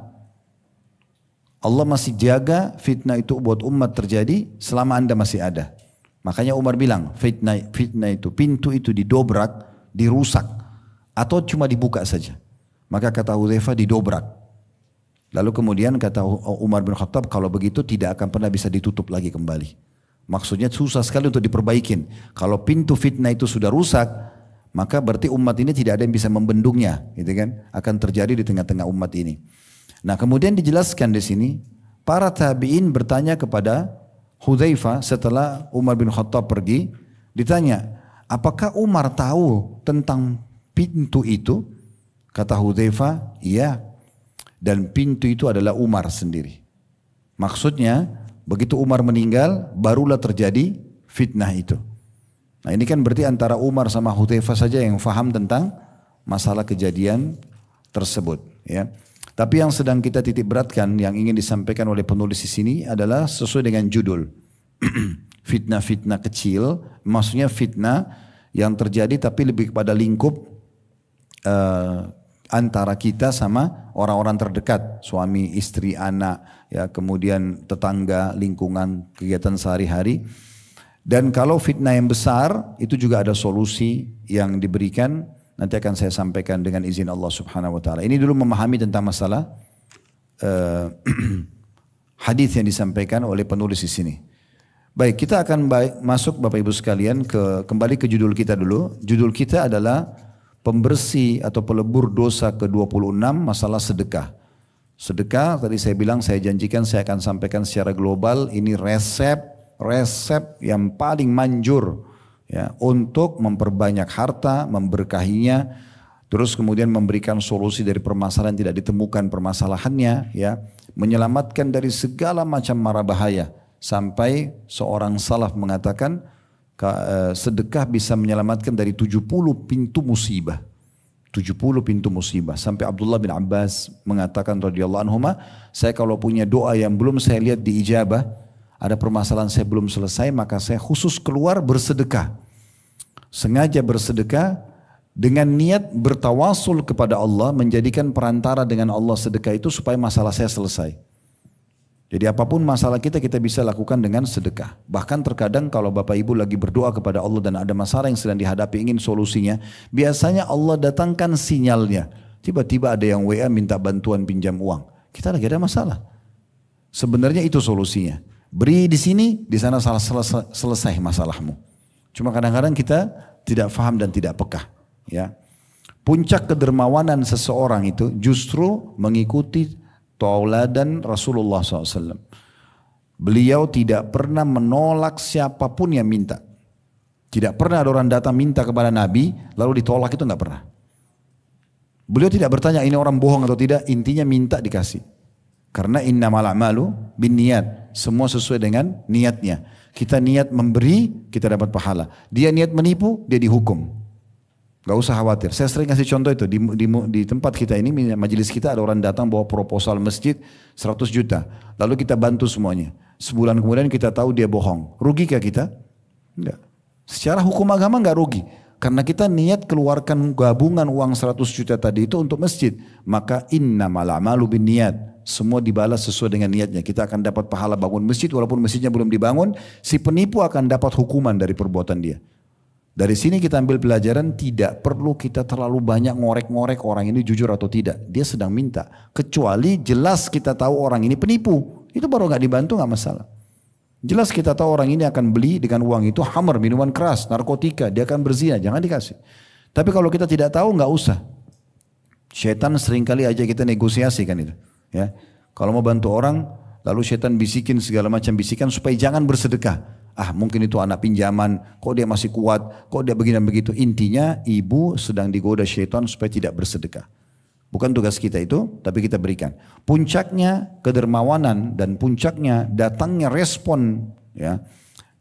Allah masih jaga fitnah itu buat umat terjadi selama anda masih ada. Makanya Umar bilang, fitnah itu, pintu itu didobrak, dirusak, atau cuma dibuka saja. Maka kata Hudzaifah didobrak. Lalu kemudian kata Umar bin Khattab, kalau begitu tidak akan pernah bisa ditutup lagi kembali. Maksudnya susah sekali untuk diperbaikin. Kalau pintu fitnah itu sudah rusak, maka berarti umat ini tidak ada yang bisa membendungnya, gitu kan? Akan terjadi di tengah-tengah umat ini. Nah, kemudian dijelaskan di sini, para tabi'in bertanya kepada Hudzaifah setelah Umar bin Khattab pergi, ditanya, apakah Umar tahu tentang pintu itu? Kata Hudzaifah, iya. Dan pintu itu adalah Umar sendiri. Maksudnya, begitu Umar meninggal, barulah terjadi fitnah itu. Nah ini kan berarti antara Umar sama Hudzaifah saja yang faham tentang masalah kejadian tersebut. Ya. Tapi yang sedang kita titik beratkan, yang ingin disampaikan oleh penulis di sini adalah sesuai dengan judul. Fitnah-fitnah kecil, maksudnya fitnah yang terjadi tapi lebih kepada lingkup antara kita sama orang-orang terdekat, suami, istri, anak, ya, kemudian tetangga, lingkungan, kegiatan sehari-hari. Dan kalau fitnah yang besar, itu juga ada solusi yang diberikan. Nanti akan saya sampaikan dengan izin Allah Subhanahu Wa Taala. Ini dulu memahami tentang masalah hadis yang disampaikan oleh penulis di sini. Baik, kita akan masuk Bapak Ibu sekalian kembali ke judul kita dulu. Judul kita adalah pembersih atau pelebur dosa ke-26, masalah sedekah. Sedekah tadi saya bilang, saya janjikan saya akan sampaikan secara global. Ini resep yang paling manjur ya, untuk memperbanyak harta, memberkahinya, terus kemudian memberikan solusi dari permasalahan tidak ditemukan permasalahannya, ya, menyelamatkan dari segala macam mara bahaya. Sampai seorang salaf mengatakan sedekah bisa menyelamatkan dari 70 pintu musibah. 70 pintu musibah. Sampai Abdullah bin Abbas mengatakan radhiyallahu anhuma, saya kalau punya doa yang belum saya lihat diijabah, ada permasalahan saya belum selesai, maka saya khusus keluar bersedekah. Sengaja bersedekah dengan niat bertawasul kepada Allah, menjadikan perantara dengan Allah sedekah itu supaya masalah saya selesai. Jadi apapun masalah kita bisa lakukan dengan sedekah. Bahkan terkadang kalau Bapak Ibu lagi berdoa kepada Allah dan ada masalah yang sedang dihadapi, ingin solusinya, biasanya Allah datangkan sinyalnya. Tiba-tiba ada yang WA minta bantuan pinjam uang. Kita lagi ada masalah. Sebenarnya itu solusinya. Beri di sini, di sana selesai masalahmu. Cuma kadang-kadang kita tidak faham dan tidak peka. Ya. Puncak kedermawanan seseorang itu justru mengikuti tauladan Rasulullah SAW. Beliau tidak pernah menolak siapapun yang minta. Tidak pernah ada orang datang minta kepada Nabi lalu ditolak, itu nggak pernah. Beliau tidak bertanya ini orang bohong atau tidak, intinya minta dikasih. Karena innamal a'malu binniyat, semua sesuai dengan niatnya. Kita niat memberi, kita dapat pahala. Dia niat menipu, dia dihukum. Gak usah khawatir. Saya sering kasih contoh itu di tempat kita ini, majelis kita ada orang datang bawa proposal masjid 100 juta. Lalu kita bantu semuanya. Sebulan kemudian kita tahu dia bohong. Rugikah kita? Enggak. Secara hukum agama enggak rugi. Karena kita niat keluarkan gabungan uang 100 juta tadi itu untuk masjid. Maka innamal a'malu binniyat. Semua dibalas sesuai dengan niatnya. Kita akan dapat pahala bangun masjid walaupun masjidnya belum dibangun. Si penipu akan dapat hukuman dari perbuatan dia. Dari sini kita ambil pelajaran, tidak perlu kita terlalu banyak ngorek-ngorek orang ini jujur atau tidak. Dia sedang minta. Kecuali jelas kita tahu orang ini penipu. Itu baru gak dibantu, gak masalah. Jelas kita tahu orang ini akan beli dengan uang itu hammer, minuman keras, narkotika, dia akan berzina, jangan dikasih. Tapi kalau kita tidak tahu nggak usah. Syaitan seringkali aja kita negosiasi kan itu. Ya, kalau mau bantu orang, lalu syaitan bisikin segala macam bisikan supaya jangan bersedekah. Ah mungkin itu anak pinjaman, kok dia masih kuat, kok dia begini begitu. Intinya ibu sedang digoda syaitan supaya tidak bersedekah. Bukan tugas kita itu, tapi kita berikan. Puncaknya kedermawanan dan puncaknya datangnya respon ya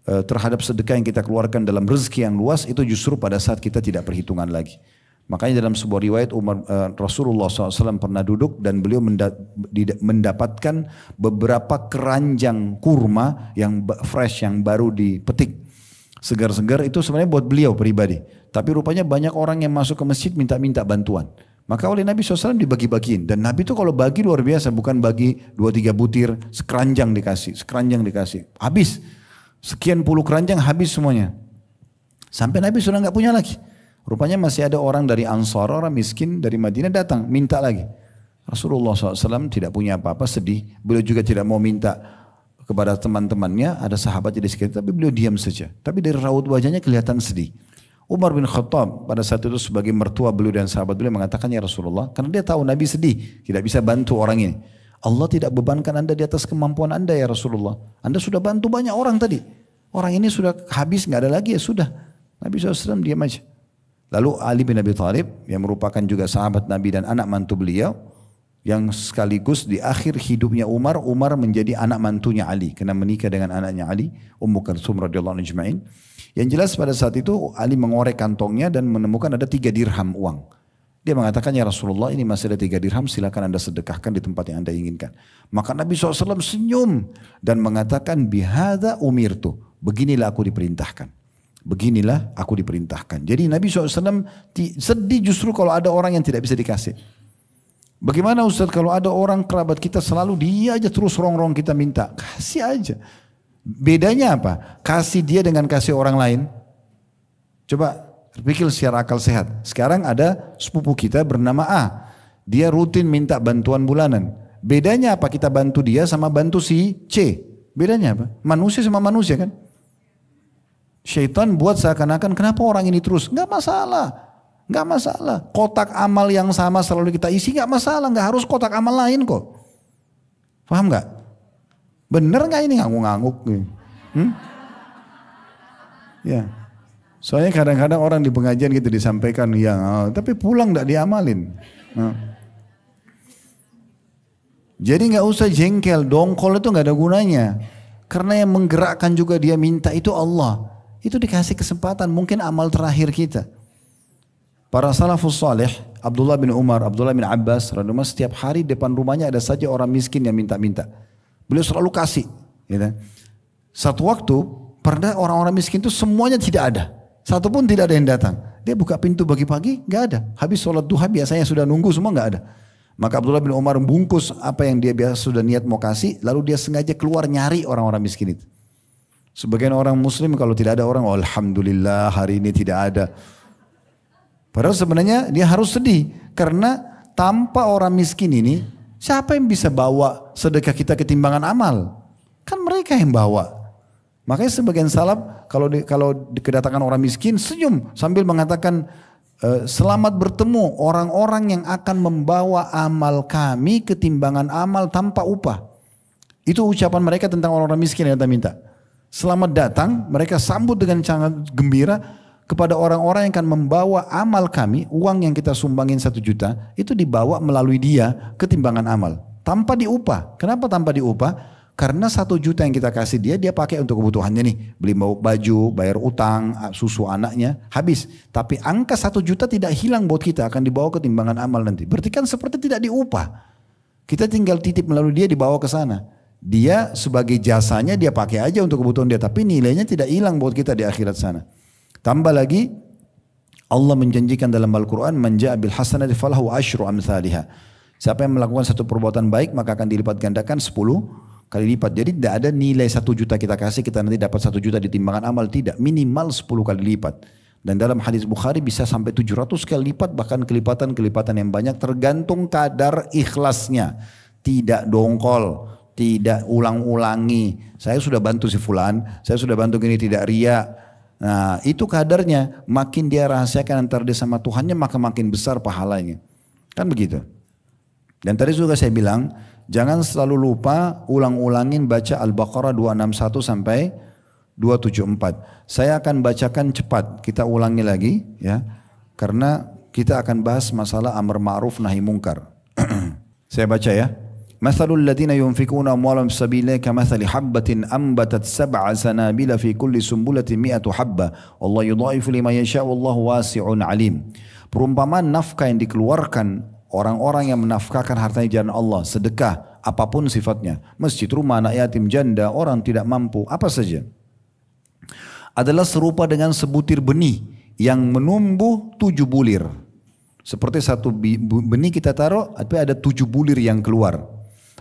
terhadap sedekah yang kita keluarkan dalam rezeki yang luas itu justru pada saat kita tidak perhitungan lagi. Makanya dalam sebuah riwayat Rasulullah SAW pernah duduk dan beliau mendapatkan beberapa keranjang kurma yang fresh yang baru dipetik. Segar-segar itu sebenarnya buat beliau pribadi. Tapi rupanya banyak orang yang masuk ke masjid minta-minta bantuan. Maka oleh Nabi SAW dibagi-bagiin. Dan Nabi itu kalau bagi luar biasa. Bukan bagi 2-3 butir, sekeranjang dikasih. Habis. Sekian puluh keranjang habis semuanya. Sampai Nabi sudah nggak punya lagi. Rupanya masih ada orang dari Ansar, orang miskin dari Madinah datang. Minta lagi. Rasulullah SAW tidak punya apa-apa, sedih. Beliau juga tidak mau minta kepada teman-temannya. Ada sahabatnya di sekitar. Tapi beliau diam saja. Tapi dari raut wajahnya kelihatan sedih. Umar bin Khattab pada saat itu sebagai mertua beliau dan sahabat beliau mengatakan, ya Rasulullah, karena dia tahu Nabi sedih, tidak bisa bantu orang ini. Allah tidak bebankan anda di atas kemampuan anda ya Rasulullah. Anda sudah bantu banyak orang tadi. Orang ini sudah habis, nggak ada lagi ya sudah. Nabi SAW diam aja. Lalu Ali bin Abi Thalib yang merupakan juga sahabat Nabi dan anak mantu beliau, yang sekaligus di akhir hidupnya Umar menjadi anak mantunya Ali, karena menikah dengan anaknya Ali, Ummu Kalsum radhiyallahu anha ajma'in. Yang jelas pada saat itu Ali mengorek kantongnya dan menemukan ada 3 dirham uang. Dia mengatakan, ya Rasulullah ini masih ada 3 dirham, silakan anda sedekahkan di tempat yang anda inginkan. Maka Nabi SAW senyum dan mengatakan, bihadza umirtu, beginilah aku diperintahkan. Beginilah aku diperintahkan. Jadi Nabi SAW sedih justru kalau ada orang yang tidak bisa dikasih. Bagaimana Ustaz kalau ada orang kerabat kita selalu dia aja terus rongrong kita minta. Kasih aja. Bedanya apa? Kasih dia dengan kasih orang lain. Coba pikir secara akal sehat. Sekarang ada sepupu kita bernama A. Dia rutin minta bantuan bulanan. Bedanya apa kita bantu dia sama bantu si C? Bedanya apa? Manusia sama manusia kan? Syaitan buat seakan-akan kenapa orang ini terus? Enggak masalah. Enggak masalah. Kotak amal yang sama selalu kita isi enggak masalah. Enggak harus kotak amal lain kok. Paham enggak? Bener nggak ini ngangguk-ngangguk? Ya, soalnya kadang-kadang orang di pengajian gitu disampaikan ya, tapi pulang nggak diamalin. Jadi nggak usah jengkel, dongkol itu nggak ada gunanya. Karena yang menggerakkan juga dia minta itu Allah. Itu dikasih kesempatan, mungkin amal terakhir kita. Para salafus saleh, Abdullah bin Umar, Abdullah bin Abbas, radhiyallahu setiap hari depan rumahnya ada saja orang miskin yang minta-minta. Beliau selalu kasih. Gitu. Satu waktu, pernah orang-orang miskin itu semuanya tidak ada. Satu pun tidak ada yang datang. Dia buka pintu pagi-pagi, nggak ada. Habis sholat duha biasanya sudah nunggu semua nggak ada. Maka Abdullah bin Umar bungkus apa yang dia biasa sudah niat mau kasih, lalu dia sengaja keluar nyari orang-orang miskin itu. Sebagian orang muslim kalau tidak ada orang, oh, alhamdulillah hari ini tidak ada. Padahal sebenarnya dia harus sedih. Karena tanpa orang miskin ini, siapa yang bisa bawa sedekah kita ketimbangan amal? Kan mereka yang bawa. Makanya sebagian salaf kalau kedatangan orang miskin senyum sambil mengatakan selamat bertemu orang-orang yang akan membawa amal kami ketimbangan amal tanpa upah. Itu ucapan mereka tentang orang-orang miskin yang kita minta. Selamat datang, mereka sambut dengan sangat gembira kepada orang-orang yang akan membawa amal kami, uang yang kita sumbangin 1 juta, itu dibawa melalui dia ke timbangan amal. Tanpa diupah. Kenapa tanpa diupah? Karena 1 juta yang kita kasih dia, dia pakai untuk kebutuhannya nih. Beli baju, bayar utang, susu anaknya, habis. Tapi angka 1 juta tidak hilang buat kita, akan dibawa ke timbangan amal nanti. Berarti kan seperti tidak diupah. Kita tinggal titip melalui dia, dibawa ke sana. Dia sebagai jasanya dia pakai aja untuk kebutuhan dia. Tapi nilainya tidak hilang buat kita di akhirat sana. Tambah lagi Allah menjanjikan dalam Al-Quran. Man ja'a bil hasanati falahu asyru amthaliha. Siapa yang melakukan satu perbuatan baik maka akan dilipat gandakan 10 kali lipat. Jadi tidak ada nilai 1 juta kita kasih kita nanti dapat 1 juta di timbangan amal. Tidak, minimal 10 kali lipat. Dan dalam hadis Bukhari bisa sampai 700 kali lipat. Bahkan kelipatan-kelipatan yang banyak tergantung kadar ikhlasnya. Tidak dongkol, tidak ulang-ulangi. Saya sudah bantu si fulan, saya sudah bantu gini, tidak ria. Nah itu kadarnya. Makin dia rahasiakan antara dia sama Tuhannya maka makin besar pahalanya. Kan begitu. Dan tadi juga saya bilang jangan selalu lupa ulang-ulangin baca Al-Baqarah 261 sampai 274. Saya akan bacakan cepat. Kita ulangi lagi ya. Karena kita akan bahas masalah amar ma'ruf nahi mungkar. Saya baca ya. Mathalul ladhina yunfikuna amwalahum fi sabilillahi kamathali habbatin anbatat 7 sanabila fi kulli sumbulatin 100 habba wallahu yudha'ifu liman yasha' wallahu wasi'un alim. Perumpamaan nafkah yang dikeluarkan orang-orang yang menafkahkan hartanya di jalan Allah, sedekah apapun sifatnya, masjid, rumah, anak yatim, janda, orang tidak mampu, apa saja, adalah serupa dengan sebutir benih yang menumbuh 7 bulir. Seperti satu benih kita taruh, tapi ada 7 bulir yang keluar.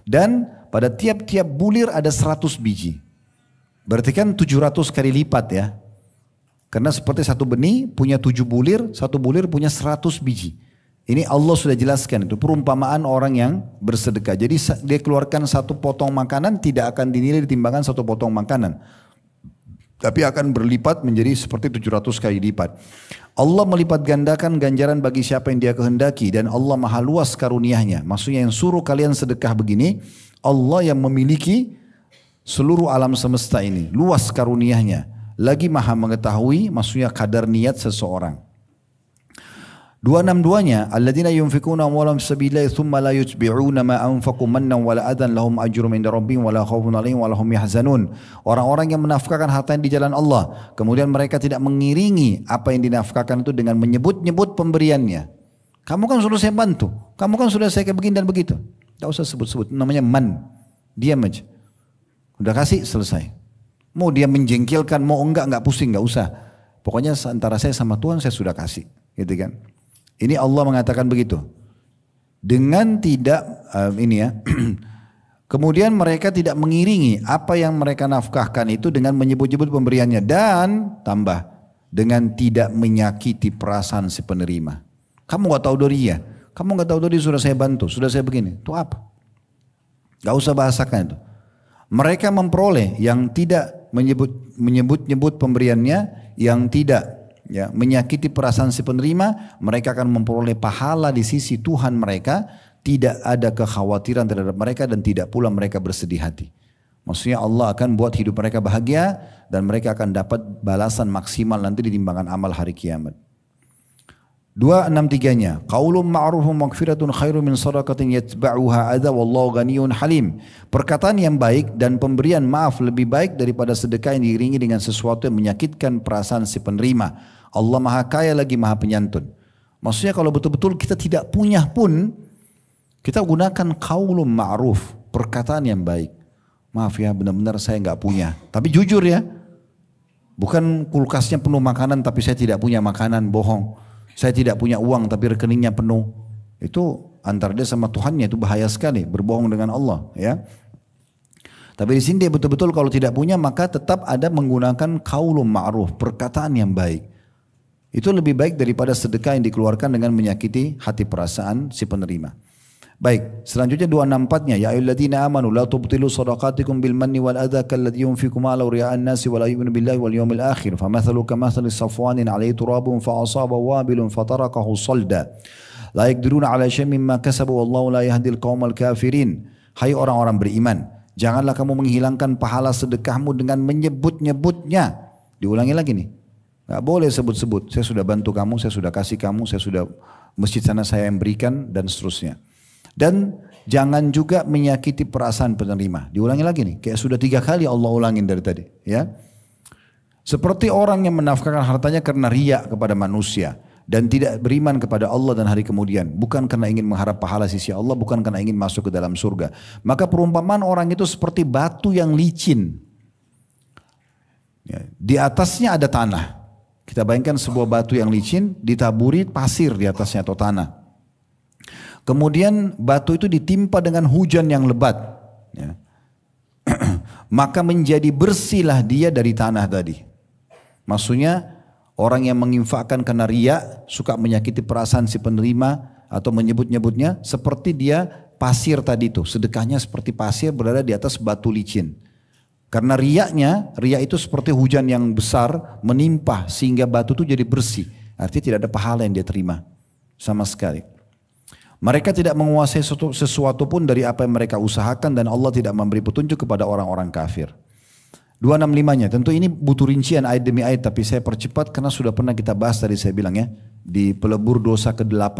Dan pada tiap-tiap bulir ada 100 biji. Berarti kan 700 kali lipat ya. Karena seperti satu benih punya 7 bulir, satu bulir punya 100 biji. Ini Allah sudah jelaskan itu perumpamaan orang yang bersedekah. Jadi dia keluarkan satu potong makanan tidak akan dinilai di timbangan satu potong makanan. Tapi akan berlipat menjadi seperti 700 kali lipat. Allah melipat gandakan ganjaran bagi siapa yang dia kehendaki. Dan Allah maha luas karuniahnya. Maksudnya yang suruh kalian sedekah begini. Allah yang memiliki seluruh alam semesta ini. Luas karuniahnya. Lagi maha mengetahui maksudnya kadar niat seseorang. 262-nya alladzina yunfikuna amwalahum fi sabilillahi thumma la yutbi'una ma anfaqu mannan wala adan lahum ajrum inda rabbihim wala khaufun 'alaihim wala hum yahzanun. Orang-orang yang menafkahkan hartanya di jalan Allah, kemudian mereka tidak mengiringi apa yang dinafkahkan itu dengan menyebut-nyebut pemberiannya. Kamu kan sudah saya bantu, kamu kan sudah saya kayak begini dan begitu. Tak usah sebut-sebut, namanya man. Diam aja. Udah kasih selesai. Mau dia menjengkelkan, mau enggak pusing, enggak usah. Pokoknya antara saya sama Tuhan saya sudah kasih, gitu kan. Ini Allah mengatakan begitu. Dengan tidak kemudian mereka tidak mengiringi apa yang mereka nafkahkan itu dengan menyebut-nyebut pemberiannya dan tambah dengan tidak menyakiti perasaan si penerima. Kamu nggak tahu dari dia, kamu nggak tahu dari sudah saya bantu, sudah saya begini. Itu apa? Gak usah bahasakan itu. Mereka memperoleh yang tidak menyebut-nyebut pemberiannya, yang tidak menyakiti perasaan si penerima, mereka akan memperoleh pahala di sisi Tuhan mereka, tidak ada kekhawatiran terhadap mereka dan tidak pula mereka bersedih hati. Maksudnya Allah akan buat hidup mereka bahagia dan mereka akan dapat balasan maksimal nanti di timbangan amal hari kiamat. 263-nya, qaulun ma'rufun maghfiratun khairun min shadaqatin yatba'uha adza wallahu ghaniyyun halim. Perkataan yang baik dan pemberian maaf lebih baik daripada sedekah yang diiringi dengan sesuatu yang menyakitkan perasaan si penerima. Allah maha kaya lagi maha penyantun. Maksudnya kalau betul-betul kita tidak punya pun, kita gunakan qaulun ma'ruf, perkataan yang baik. Maaf ya, benar-benar saya nggak punya. Tapi jujur ya, bukan kulkasnya penuh makanan tapi saya tidak punya makanan, bohong. Saya tidak punya uang tapi rekeningnya penuh. Itu antara dia sama Tuhannya itu bahaya sekali, berbohong dengan Allah ya. Tapi di sini dia betul-betul kalau tidak punya maka tetap ada menggunakan qaulun ma'ruf, perkataan yang baik. Itu lebih baik daripada sedekah yang dikeluarkan dengan menyakiti hati perasaan si penerima. Baik, selanjutnya 264-nya, ya ayyuhalladzina amanu la tubtilu shadaqatikum bil manni wal adza kalladzi yunfiqu ma'ahu ria'an nasi wa la yu'minu billahi wal yawmil akhir famathalu kamathali safwanin 'alayhi turabun fa asabahu wabilun fatarakahu salda la yaqdiruna 'ala syai'in mimma kasabu wallahu la yahdil qaumal kafirin. Hai orang-orang beriman, Janganlah kamu menghilangkan pahala sedekahmu dengan menyebut-nyebutnya. Diulangi lagi nih. Gak boleh sebut-sebut. Saya sudah bantu kamu, saya sudah kasih kamu, saya sudah masjid sana saya yang berikan dan seterusnya. Dan jangan juga menyakiti perasaan penerima. Diulangi lagi nih. Kayak sudah 3 kali Allah ulangin dari tadi. Ya. Seperti orang yang menafkahkan hartanya karena riya kepada manusia. Dan tidak beriman kepada Allah dan hari kemudian. Bukan karena ingin mengharap pahala sisi Allah, bukan karena ingin masuk ke dalam surga. Maka perumpamaan orang itu seperti batu yang licin. Ya, di atasnya ada tanah. Kita bayangkan sebuah batu yang licin, ditaburi pasir di atasnya atau tanah. Kemudian batu itu ditimpa dengan hujan yang lebat. Ya. Maka menjadi bersihlah dia dari tanah tadi. Maksudnya, orang yang menginfakkan karena riya, suka menyakiti perasaan si penerima atau menyebut-nyebutnya, seperti dia pasir tadi itu. Sedekahnya seperti pasir berada di atas batu licin. Karena riya itu seperti hujan yang besar menimpa sehingga batu itu jadi bersih. Artinya tidak ada pahala yang dia terima sama sekali. Mereka tidak menguasai sesuatu pun dari apa yang mereka usahakan dan Allah tidak memberi petunjuk kepada orang-orang kafir. 265-nya, tentu ini butuh rincian ayat demi ayat, tapi saya percepat karena sudah pernah kita bahas tadi saya bilang ya, di pelebur dosa ke-8.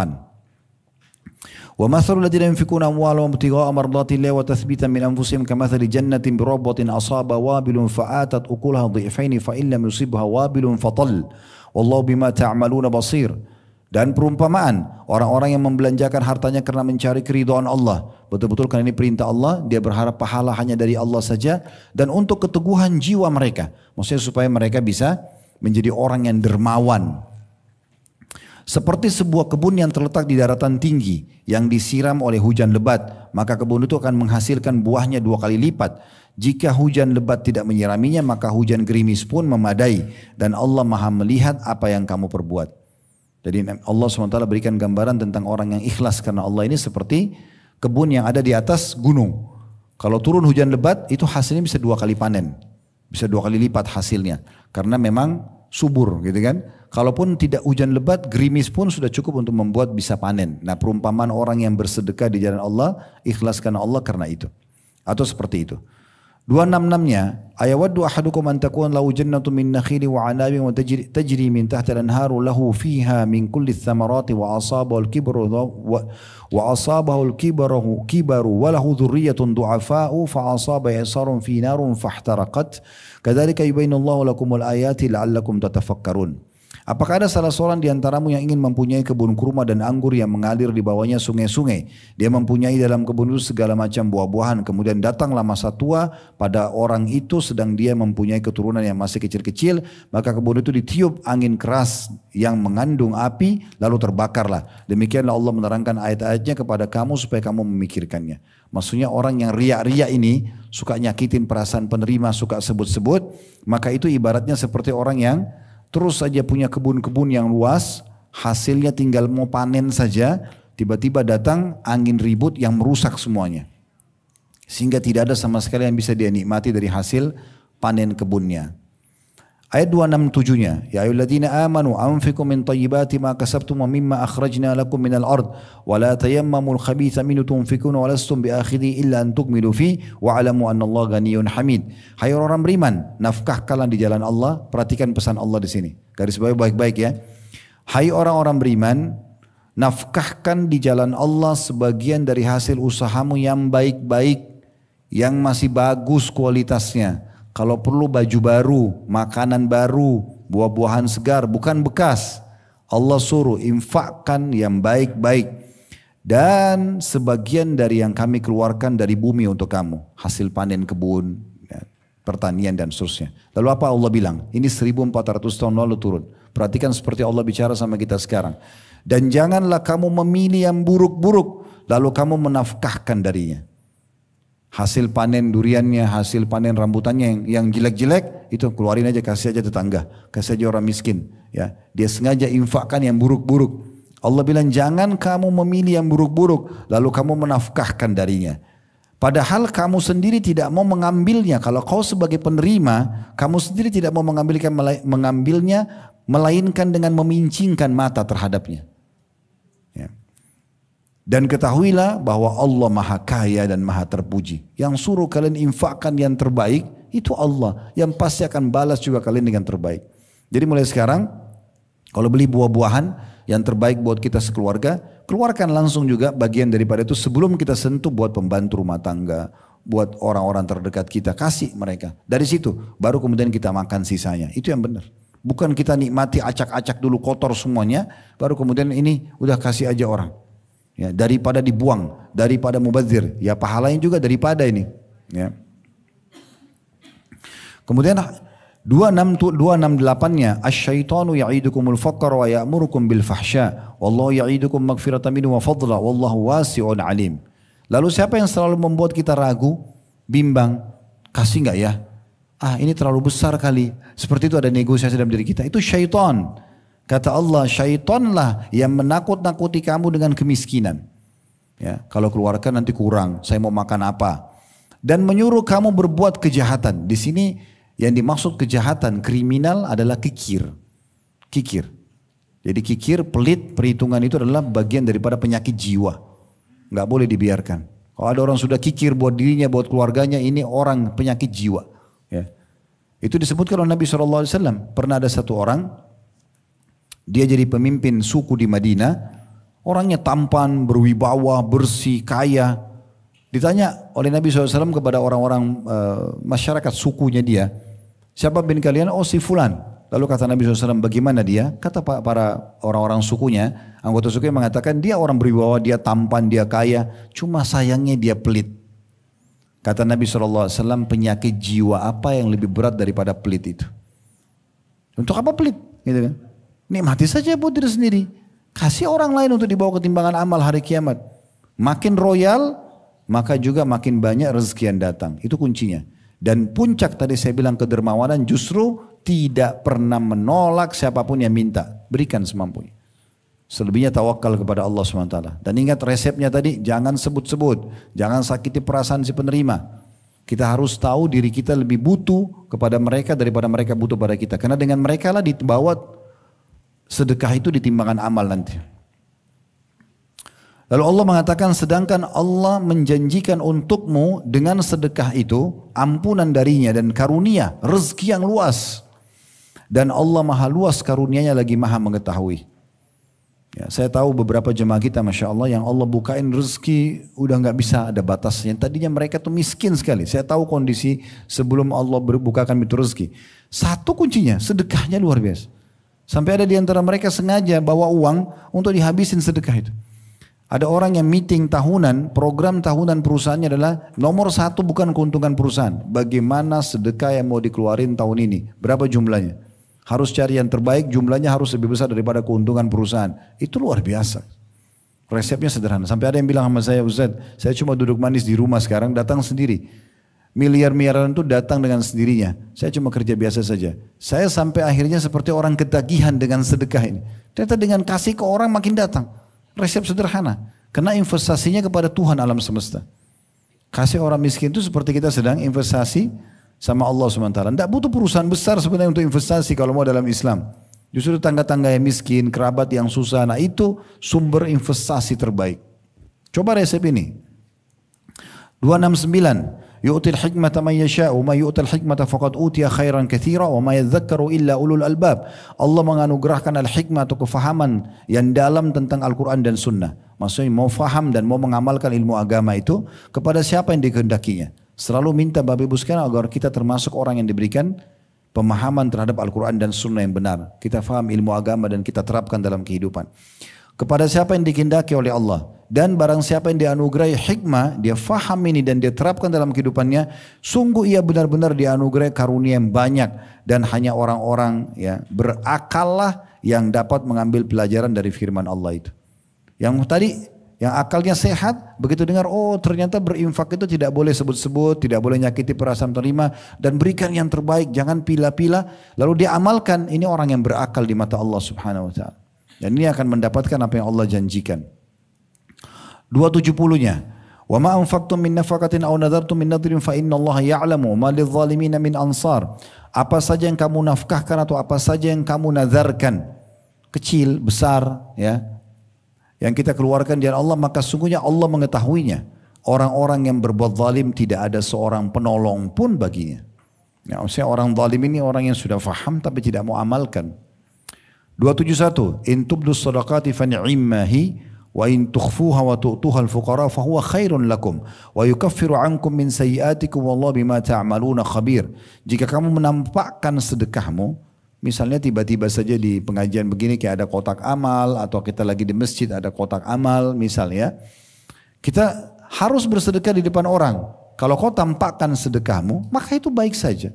Wa mathalul ladzina yunfikuna amwalahum ibtigha'a mardatillahi wa tathbitan min anfusihim kamathali jannatin birabbatin asaba wabilun fa'atat ukulaha dhi'faini fa in lam yusibha wabilun fatal wallahu bima ta'maluna basir. Dan perumpamaan orang-orang yang membelanjakan hartanya karena mencari keridhaan Allah. Betul-betul karena ini perintah Allah, dia berharap pahala hanya dari Allah saja. Dan untuk keteguhan jiwa mereka. Maksudnya supaya mereka bisa menjadi orang yang dermawan. Seperti sebuah kebun yang terletak di daratan tinggi yang disiram oleh hujan lebat. Maka kebun itu akan menghasilkan buahnya 2 kali lipat. Jika hujan lebat tidak menyiraminya maka hujan gerimis pun memadai. Dan Allah maha melihat apa yang kamu perbuat. Jadi Allah SWT berikan gambaran tentang orang yang ikhlas karena Allah ini seperti kebun yang ada di atas gunung. Kalau turun hujan lebat itu hasilnya bisa 2 kali panen. Bisa 2 kali lipat hasilnya. Karena memang subur gitu kan. Kalaupun tidak hujan lebat, gerimis pun sudah cukup untuk membuat bisa panen. Nah perumpamaan orang yang bersedekah di jalan Allah, ikhlas karena Allah karena itu. Atau seperti itu. 266-nya, ayawaddu ahadukum an takun lahu jannatun min nakhili wa 'anabin wa tajri min tahtiha al-anharu lahu fiha min kulli thamarati wa asabahu al-kibru wa lahu dhurriyyatun du'afa'u fa asaba yasarun fi narun fahtaraqat kadzalika yubayyinullahu lakumul ayati la'allakum tatafakkarun. Apakah ada salah seorang di antaramu yang ingin mempunyai kebun kurma dan anggur yang mengalir di bawahnya sungai-sungai? Dia mempunyai dalam kebun itu segala macam buah-buahan. Kemudian datanglah masa tua pada orang itu sedang dia mempunyai keturunan yang masih kecil-kecil. Maka kebun itu ditiup angin keras yang mengandung api lalu terbakarlah. Demikianlah Allah menerangkan ayat-ayatnya kepada kamu supaya kamu memikirkannya. Maksudnya orang yang riak-riak ini suka nyakitin perasaan penerima, suka sebut-sebut. Maka itu ibaratnya seperti orang yang terus saja punya kebun-kebun yang luas, hasilnya tinggal mau panen saja, tiba-tiba datang angin ribut yang merusak semuanya. Sehingga tidak ada sama sekali yang bisa dia nikmati dari hasil panen kebunnya. Ayat 267-nya, ya ayyuhalladzina amanu anfiqu min thayyibati ma kasabtum wa mimma akhrajna lakum minal ard wa la tayammamul khabitha minhu tunfikuna wa lastum biakhidhi illa an tukmilu fi wa alamu annallaha ghaniyyun hamid. Hai orang beriman, nafkahkanlah di jalan Allah. Perhatikan pesan Allah di sini. Garis bawah baik-baik ya. Hai orang-orang beriman, nafkahkan di jalan Allah sebagian dari hasil usahamu yang baik-baik, yang masih bagus kualitasnya. Kalau perlu baju baru, makanan baru, buah-buahan segar, bukan bekas. Allah suruh infakkan yang baik-baik. Dan sebagian dari yang kami keluarkan dari bumi untuk kamu. Hasil panen kebun, ya, pertanian dan seterusnya. Lalu apa Allah bilang? Ini 1400 tahun lalu turun. Perhatikan seperti Allah bicara sama kita sekarang. Dan janganlah kamu memilih yang buruk-buruk, lalu kamu menafkahkan darinya. Hasil panen duriannya, hasil panen rambutannya yang jelek-jelek itu keluarin aja, kasih aja tetangga, kasih aja orang miskin. Ya, dia sengaja infakkan yang buruk-buruk. Allah bilang jangan kamu memilih yang buruk-buruk, lalu kamu menafkahkan darinya. Padahal kamu sendiri tidak mau mengambilnya. Kalau kau sebagai penerima, kamu sendiri tidak mau mengambilnya, melainkan dengan memincingkan mata terhadapnya. Ya. Dan ketahuilah bahwa Allah maha kaya dan maha terpuji. Yang suruh kalian infakkan yang terbaik, itu Allah. Yang pasti akan balas juga kalian dengan terbaik. Jadi mulai sekarang, kalau beli buah-buahan yang terbaik buat kita sekeluarga, keluarkan langsung juga bagian daripada itu sebelum kita sentuh buat pembantu rumah tangga, buat orang-orang terdekat kita, kasih mereka. Dari situ, baru kemudian kita makan sisanya. Itu yang benar. Bukan kita nikmati acak-acak dulu kotor semuanya, baru kemudian ini udah kasih aja orang. Ya, daripada dibuang, daripada mubadzir, ya pahalanya juga daripada ini. Ya. Kemudian 268-nya, asyaitanu ya'idukumul faqra wa ya'murukum bil fahsya, wallahu ya'idukum maghfiratan minhu wa fadla, wallahu wasi'un alim. Lalu siapa yang selalu membuat kita ragu, bimbang, kasih enggak ya? Ah ini terlalu besar kali. Seperti itu ada negosiasi dalam diri kita. Itu syaitan. Kata Allah, syaitanlah yang menakut-nakuti kamu dengan kemiskinan. Ya, kalau keluarkan nanti kurang, saya mau makan apa? Dan menyuruh kamu berbuat kejahatan. Di sini yang dimaksud kejahatan kriminal adalah kikir. Kikir. Jadi kikir, pelit, perhitungan itu adalah bagian daripada penyakit jiwa. Nggak boleh dibiarkan. Kalau ada orang sudah kikir buat dirinya, buat keluarganya, ini orang penyakit jiwa. Ya. Itu disebutkan oleh Nabi SAW. Pernah ada satu orang, dia jadi pemimpin suku di Madinah, orangnya tampan, berwibawa, bersih, kaya. Ditanya oleh Nabi SAW kepada orang-orang masyarakat sukunya dia, siapa bin kalian? Oh si fulan. Lalu kata Nabi SAW, bagaimana dia? Kata para orang-orang sukunya, anggota sukunya mengatakan, dia orang berwibawa, dia tampan, dia kaya, cuma sayangnya dia pelit. Kata Nabi SAW, penyakit jiwa apa yang lebih berat daripada pelit itu? Untuk apa pelit? Gitu kan? Nikmati saja buat diri sendiri. Kasih orang lain untuk dibawa ketimbangan amal hari kiamat. Makin royal, maka juga makin banyak rezeki yang datang. Itu kuncinya. Dan puncak tadi saya bilang kedermawanan justru tidak pernah menolak siapapun yang minta. Berikan semampunya. Selebihnya tawakal kepada Allah SWT. Dan ingat resepnya tadi, jangan sebut-sebut. Jangan sakiti perasaan si penerima. Kita harus tahu diri kita lebih butuh kepada mereka daripada mereka butuh pada kita. Karena dengan mereka lah dibawa sedekah itu di timbangan amal nanti. Lalu Allah mengatakan, sedangkan Allah menjanjikan untukmu dengan sedekah itu ampunan darinya dan karunia, rezeki yang luas. Dan Allah maha luas karunianya lagi maha mengetahui. Ya, saya tahu beberapa jemaah kita Masya Allah yang Allah bukain rezeki udah nggak bisa ada batasnya. Tadinya mereka tuh miskin sekali. Saya tahu kondisi sebelum Allah bukakan itu rezeki. Satu kuncinya, sedekahnya luar biasa. Sampai ada di antara mereka sengaja bawa uang untuk dihabisin sedekah itu. Ada orang yang meeting tahunan, program tahunan perusahaannya adalah nomor satu bukan keuntungan perusahaan. Bagaimana sedekah yang mau dikeluarin tahun ini, berapa jumlahnya. Harus cari yang terbaik, jumlahnya harus lebih besar daripada keuntungan perusahaan. Itu luar biasa. Resepnya sederhana. Sampai ada yang bilang sama saya, Ustaz, saya cuma duduk manis di rumah sekarang, datang sendiri. Miliar-miliaran itu datang dengan sendirinya. Saya cuma kerja biasa saja. Saya sampai akhirnya seperti orang ketagihan dengan sedekah ini. Ternyata dengan kasih ke orang makin datang. Resep sederhana. Karena investasinya kepada Tuhan alam semesta. Kasih orang miskin itu seperti kita sedang investasi sama Allah SWT. Tidak butuh perusahaan besar sebenarnya untuk investasi kalau mau dalam Islam. Justru tangga-tangga yang miskin, kerabat yang susah. Nah itu sumber investasi terbaik. Coba resep ini. 269. Yu'til hikmata man yasha'u ma yu'til hikmata faqad utiya khairan katsira wa ma yadhakkaru illa ulul albab. Allah menganugerahkan al-hikmah atau kefahaman yang dalam tentang Al-Quran dan Sunnah. Maksudnya mau faham dan mau mengamalkan ilmu agama itu kepada siapa yang dikehendakinya. Selalu minta Bapak Ibu sekalian agar kita termasuk orang yang diberikan pemahaman terhadap Al-Quran dan Sunnah yang benar. Kita faham ilmu agama dan kita terapkan dalam kehidupan. Kepada siapa yang dikehendaki oleh Allah. Dan barang siapa yang dianugerahi hikmah, dia faham ini dan dia terapkan dalam kehidupannya, sungguh ia benar-benar dianugerahi karunia yang banyak. Dan hanya orang-orang ya berakallah yang dapat mengambil pelajaran dari firman Allah itu. Yang tadi, yang akalnya sehat, begitu dengar, oh ternyata berinfak itu tidak boleh sebut-sebut, tidak boleh nyakiti perasaan terima, dan berikan yang terbaik, jangan pilih-pilih. Lalu dia amalkan, ini orang yang berakal di mata Allah Subhanahu Wa Taala. Dan ini akan mendapatkan apa yang Allah janjikan. 270-nya. Wa ma anfaqtum min nafaqatin aw nadartum min nadrin fa innallaha ya'lamu ma lidh-dhalimin min ansar. Apa saja yang kamu nafkahkan atau apa saja yang kamu nazarkan, kecil, besar, ya. yang kita keluarkan di jalan Allah, maka sungguhnya Allah mengetahuinya. Orang-orang yang berbuat zalim tidak ada seorang penolong pun baginya. Ya, maksudnya orang zalim ini orang yang sudah faham tapi tidak mau amalkan. 271, in tubdus sadaqati fa ni'immahi wa in tukhfuha wa tu'tuha al-fuqara fa huwa khairun lakum wa yukaffiru 'ankum min sayyi'atikum wallahu bima ta'maluna khabir. Jika kamu menampakkan sedekahmu, misalnya tiba-tiba saja di pengajian begini kayak ada kotak amal, atau kita lagi di masjid ada kotak amal misalnya, kita harus bersedekah di depan orang. Kalau kau tampakkan sedekahmu, maka itu baik saja,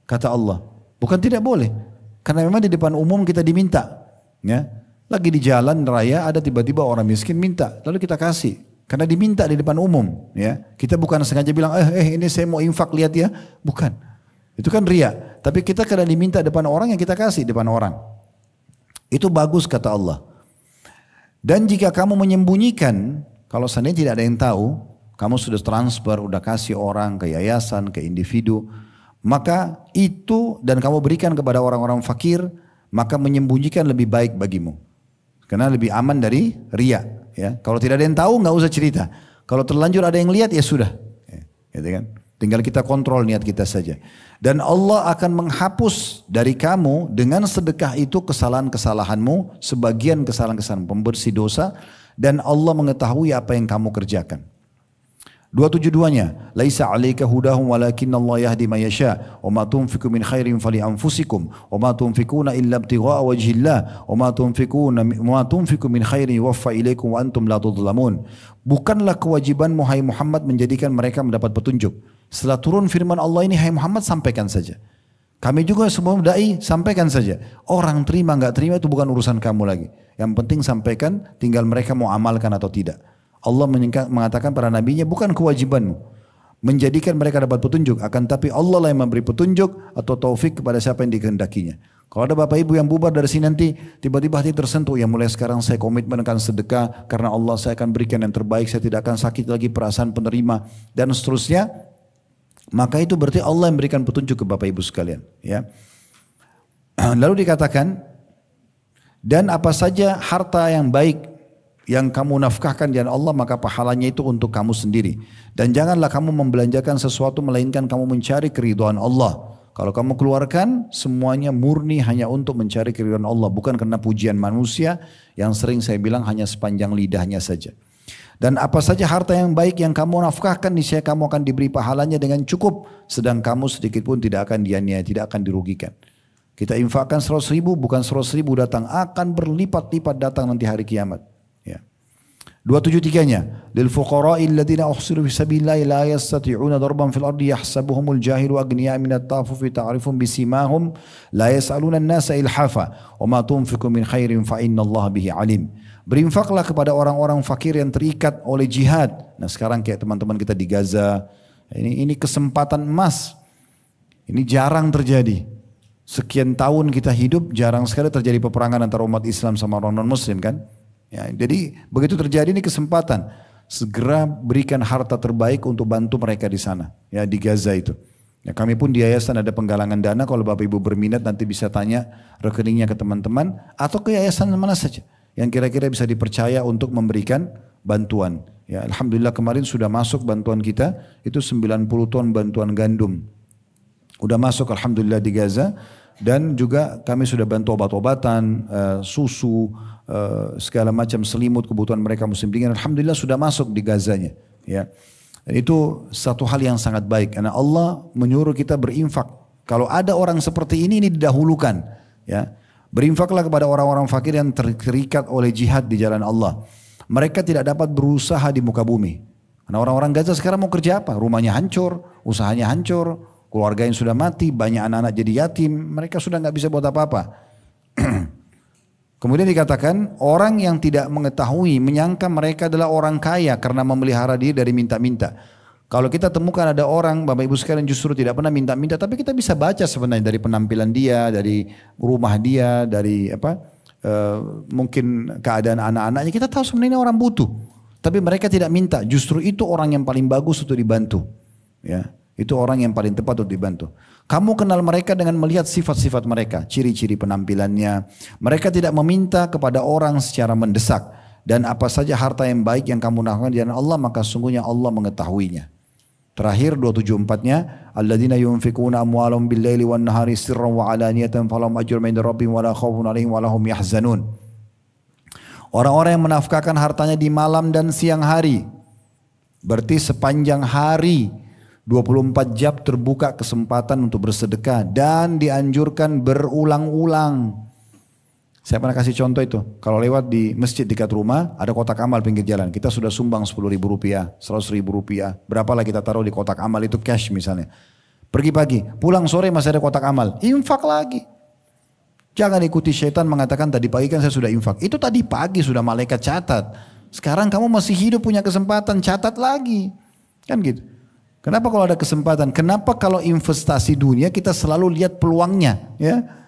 kata Allah. Bukan tidak boleh. Karena memang di depan umum kita diminta, ya. Lagi di jalan raya ada tiba-tiba orang miskin minta, lalu kita kasih. Karena diminta di depan umum, ya. Kita bukan sengaja bilang, ini saya mau infak lihat ya, bukan. Itu kan ria. Tapi kita kadang diminta depan orang yang kita kasih depan orang. Itu bagus kata Allah. Dan jika kamu menyembunyikan, kalau seandainya tidak ada yang tahu, kamu sudah transfer, udah kasih orang ke yayasan, ke individu, maka itu dan kamu berikan kepada orang-orang fakir, maka menyembunyikan lebih baik bagimu. Karena lebih aman dari riya. Ya. Kalau tidak ada yang tahu nggak usah cerita. Kalau terlanjur ada yang lihat ya sudah. Ya, gitu kan? Tinggal kita kontrol niat kita saja. Dan Allah akan menghapus dari kamu dengan sedekah itu kesalahan-kesalahanmu, sebagian kesalahan-kesalahan pembersih dosa, dan Allah mengetahui apa yang kamu kerjakan. 272-nya, laisa 'alaika hudahum walakinna Allah yahdi may yasha wa ma tunfiqu min khairin fali anfusikum wa ma tunfiquna illa ibtigha'a wajhillah wa ma tunfiqu min khairin yuwaffa ilaikum wa antum la tudhlamun. Bukanlah kewajibanmu hai Muhammad menjadikan mereka mendapat petunjuk. Setelah turun firman Allah ini, hai Muhammad sampaikan saja. Kami juga semua dai sampaikan saja. Orang terima enggak terima itu bukan urusan kamu lagi. Yang penting sampaikan, tinggal mereka mau amalkan atau tidak. Allah mengatakan para nabinya, bukan kewajibanmu menjadikan mereka dapat petunjuk, akan tapi Allah lah yang memberi petunjuk atau taufik kepada siapa yang dikehendakinya. Kalau ada bapak ibu yang bubar dari sini nanti tiba-tiba hati tersentuh, ya mulai sekarang saya komitmen akan sedekah karena Allah, saya akan berikan yang terbaik, saya tidak akan sakit lagi perasaan penerima dan seterusnya, maka itu berarti Allah yang berikan petunjuk ke bapak ibu sekalian. Ya. Lalu dikatakan, dan apa saja harta yang baik yang kamu nafkahkan di jalan Allah, maka pahalanya itu untuk kamu sendiri. Dan janganlah kamu membelanjakan sesuatu melainkan kamu mencari keridhaan Allah. Kalau kamu keluarkan semuanya murni hanya untuk mencari keridhaan Allah, bukan karena pujian manusia yang sering saya bilang hanya sepanjang lidahnya saja. Dan apa saja harta yang baik yang kamu nafkahkan, niscaya kamu akan diberi pahalanya dengan cukup, sedang kamu sedikit pun tidak akan dianiaya, tidak akan dirugikan. Kita infakkan 100 ribu, bukan 100 ribu datang, akan berlipat-lipat datang nanti hari kiamat. 273-nya, lil fuqara'i alladziina uhsiru fi sabilillahi la yastati'una darban fil ardi yahsabuhumul jahilu aghniya'a minat ta'affufi ta'rifum bisimahum la yas'aluna an-nasa ilhafa wa ma tunfiqu min khairin fa innallaha bihi alim. Berinfaklah kepada orang-orang fakir yang terikat oleh jihad. Nah, sekarang kayak teman-teman kita di Gaza, ini kesempatan emas. Ini jarang terjadi. Sekian tahun kita hidup, jarang sekali terjadi peperangan antara umat Islam sama orang non-Muslim kan? Ya, jadi begitu terjadi ini kesempatan, segera berikan harta terbaik untuk bantu mereka di sana, ya di Gaza itu. Ya, kami pun di yayasan ada penggalangan dana, kalau bapak ibu berminat nanti bisa tanya rekeningnya ke teman-teman atau ke yayasan mana saja yang kira-kira bisa dipercaya untuk memberikan bantuan. Ya, alhamdulillah kemarin sudah masuk bantuan kita itu 90 ton bantuan gandum, udah masuk alhamdulillah di Gaza. Dan juga kami sudah bantu obat-obatan, susu, segala macam selimut kebutuhan mereka musim dingin. Alhamdulillah sudah masuk di Gazanya. Ya. Dan itu satu hal yang sangat baik. Karena Allah menyuruh kita berinfak. Kalau ada orang seperti ini didahulukan. Ya. Berinfaklah kepada orang-orang fakir yang terikat oleh jihad di jalan Allah. Mereka tidak dapat berusaha di muka bumi. Karena orang-orang Gaza sekarang mau kerja apa? Rumahnya hancur, usahanya hancur. Keluarga yang sudah mati, banyak anak-anak jadi yatim, mereka sudah nggak bisa buat apa-apa. Kemudian dikatakan orang yang tidak mengetahui menyangka mereka adalah orang kaya karena memelihara diri dari minta-minta. Kalau kita temukan ada orang, Bapak Ibu sekalian justru tidak pernah minta-minta, tapi kita bisa baca sebenarnya dari penampilan dia, dari rumah dia, dari mungkin keadaan anak-anaknya, kita tahu sebenarnya orang butuh. Tapi mereka tidak minta, justru itu orang yang paling bagus untuk dibantu. Ya. Itu orang yang paling tepat untuk dibantu. Kamu kenal mereka dengan melihat sifat-sifat mereka, ciri-ciri penampilannya. Mereka tidak meminta kepada orang secara mendesak dan apa saja harta yang baik yang kamu nafkahkan di jalan Allah, maka sungguhnya Allah mengetahuinya. Terakhir 274-nya, alladzina yunfikuna amwalahum bil-laili wan-nahari sirran wa alaniyatan falahum ajrun 'inda rabbihim wa la khaufun 'alaihim wa la hum yahzanun. Orang-orang yang menafkahkan hartanya di malam dan siang hari, berarti sepanjang hari 24 jam terbuka kesempatan untuk bersedekah dan dianjurkan berulang-ulang. Saya pernah kasih contoh itu. Kalau lewat di masjid dekat rumah, ada kotak amal pinggir jalan. Kita sudah sumbang 10 ribu rupiah, 100 ribu rupiah. Berapalah kita taruh di kotak amal itu cash misalnya. Pergi pagi, pulang sore masih ada kotak amal. Infak lagi. Jangan ikuti syaitan mengatakan tadi pagi kan saya sudah infak. Itu tadi pagi sudah malaikat catat. Sekarang kamu masih hidup punya kesempatan, catat lagi. Kan gitu. Kenapa kalau ada kesempatan? Kenapa kalau investasi dunia kita selalu lihat peluangnya? Ya.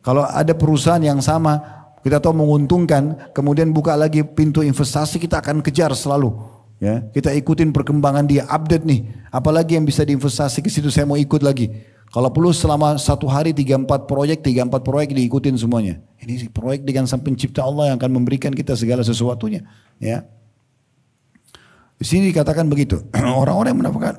Kalau ada perusahaan yang sama, kita tahu menguntungkan, kemudian buka lagi pintu investasi, kita akan kejar selalu. Ya, kita ikutin perkembangan dia, update nih. Apalagi yang bisa diinvestasi ke situ, saya mau ikut lagi. Kalau perlu selama satu hari 3-4 proyek diikutin semuanya. Ini proyek dengan sang pencipta Allah yang akan memberikan kita segala sesuatunya. Ya. Di sini dikatakan begitu. Orang-orang yang menafkahkan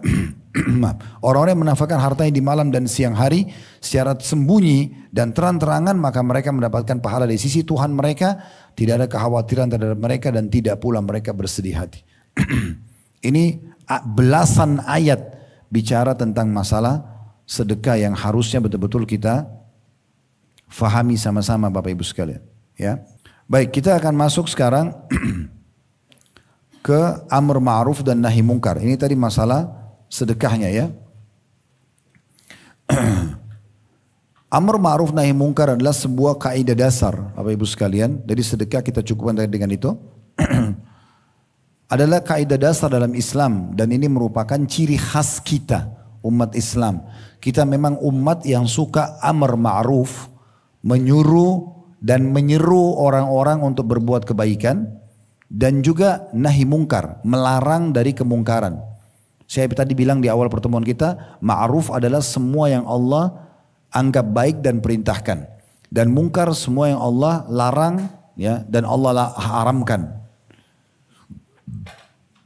orang-orang yang menafkahkan hartanya di malam dan siang hari secara sembunyi dan terang-terangan, maka mereka mendapatkan pahala di sisi Tuhan mereka, tidak ada kekhawatiran terhadap mereka dan tidak pula mereka bersedih hati. Ini belasan ayat bicara tentang masalah sedekah yang harusnya betul-betul kita fahami sama-sama Bapak Ibu sekalian. Ya, baik, kita akan masuk sekarang ke amr ma'ruf dan nahi mungkar. Ini tadi masalah sedekahnya ya. Amr ma'ruf nahi mungkar adalah sebuah kaidah dasar Bapak Ibu sekalian. Jadi sedekah kita cukupkan dengan itu. Adalah kaidah dasar dalam Islam dan ini merupakan ciri khas kita umat Islam. Kita memang umat yang suka amr ma'ruf, menyuruh dan menyeru orang-orang untuk berbuat kebaikan, dan juga nahi mungkar, melarang dari kemungkaran. Saya tadi bilang di awal pertemuan kita, ma'ruf adalah semua yang Allah anggap baik dan perintahkan, dan mungkar semua yang Allah larang ya dan Allah haramkan.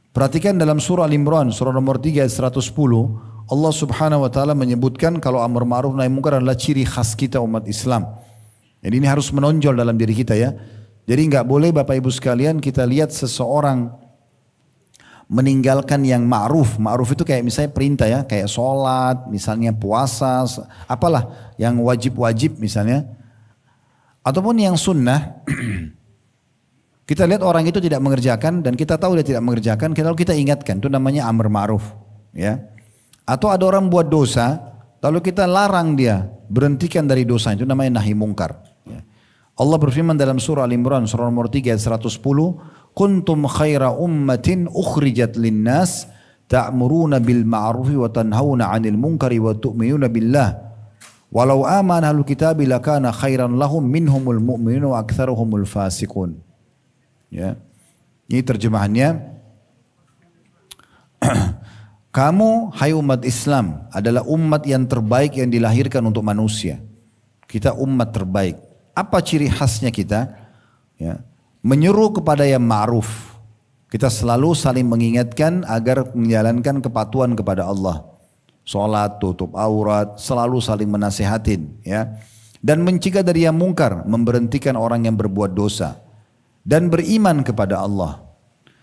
Perhatikan dalam surah Al-Imran, surah nomor 3 ayat 110, Allah subhanahu wa ta'ala menyebutkan kalau amar ma'ruf nahi mungkar adalah ciri khas kita umat Islam. Jadi ini harus menonjol dalam diri kita ya. Jadi nggak boleh Bapak Ibu sekalian kita lihat seseorang meninggalkan yang ma'ruf. Ma'ruf itu kayak misalnya perintah ya, kayak sholat, misalnya puasa, apalah yang wajib-wajib misalnya. Ataupun yang sunnah. Kita lihat orang itu tidak mengerjakan dan kita tahu dia tidak mengerjakan, lalu kita ingatkan, itu namanya amar ma'ruf ya. Atau ada orang buat dosa, lalu kita larang dia, berhentikan dari dosa, itu namanya nahi mungkar. Ya. Allah berfirman dalam surah Al-Imran, surah nomor 3 ayat 110, kuntum khaira ummatin ukhrijat linnas, ta'muruna bil ma'rufi wa tanhauna 'anil munkari wa tu'minuna billah. Walau amana ahlul kitabi lakana khairan lahum minhumul mu'minun wa aktsaruhumul fasiqun. Ya. Ini terjemahannya. Kamu, hai umat Islam, adalah umat yang terbaik yang dilahirkan untuk manusia. Kita umat terbaik. Apa ciri khasnya kita? Ya. Menyeru kepada yang ma'ruf. Kita selalu saling mengingatkan agar menjalankan kepatuhan kepada Allah. Salat, tutup aurat, selalu saling menasihatin. Ya. Dan mencegah dari yang mungkar, memberhentikan orang yang berbuat dosa. Dan beriman kepada Allah.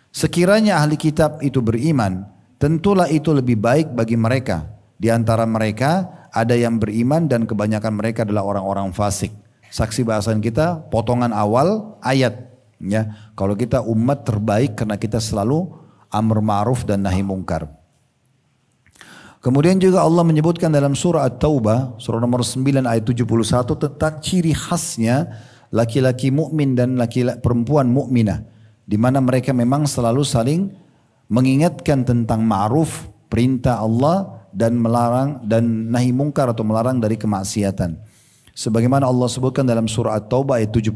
Sekiranya ahli kitab itu beriman, tentulah itu lebih baik bagi mereka. Di antara mereka ada yang beriman dan kebanyakan mereka adalah orang-orang fasik. Saksi bahasan kita potongan awal ayat. Ya, kalau kita umat terbaik karena kita selalu amr ma'ruf dan nahi mungkar. Kemudian juga Allah menyebutkan dalam surah At-Taubah, surah nomor 9 ayat 71 tentang ciri khasnya laki-laki mukmin dan laki-laki perempuan mukminah, di mana mereka memang selalu saling mengingatkan tentang ma'ruf, perintah Allah, dan melarang dan nahi mungkar atau melarang dari kemaksiatan. Sebagaimana Allah sebutkan dalam surah At-Taubah ayat 71,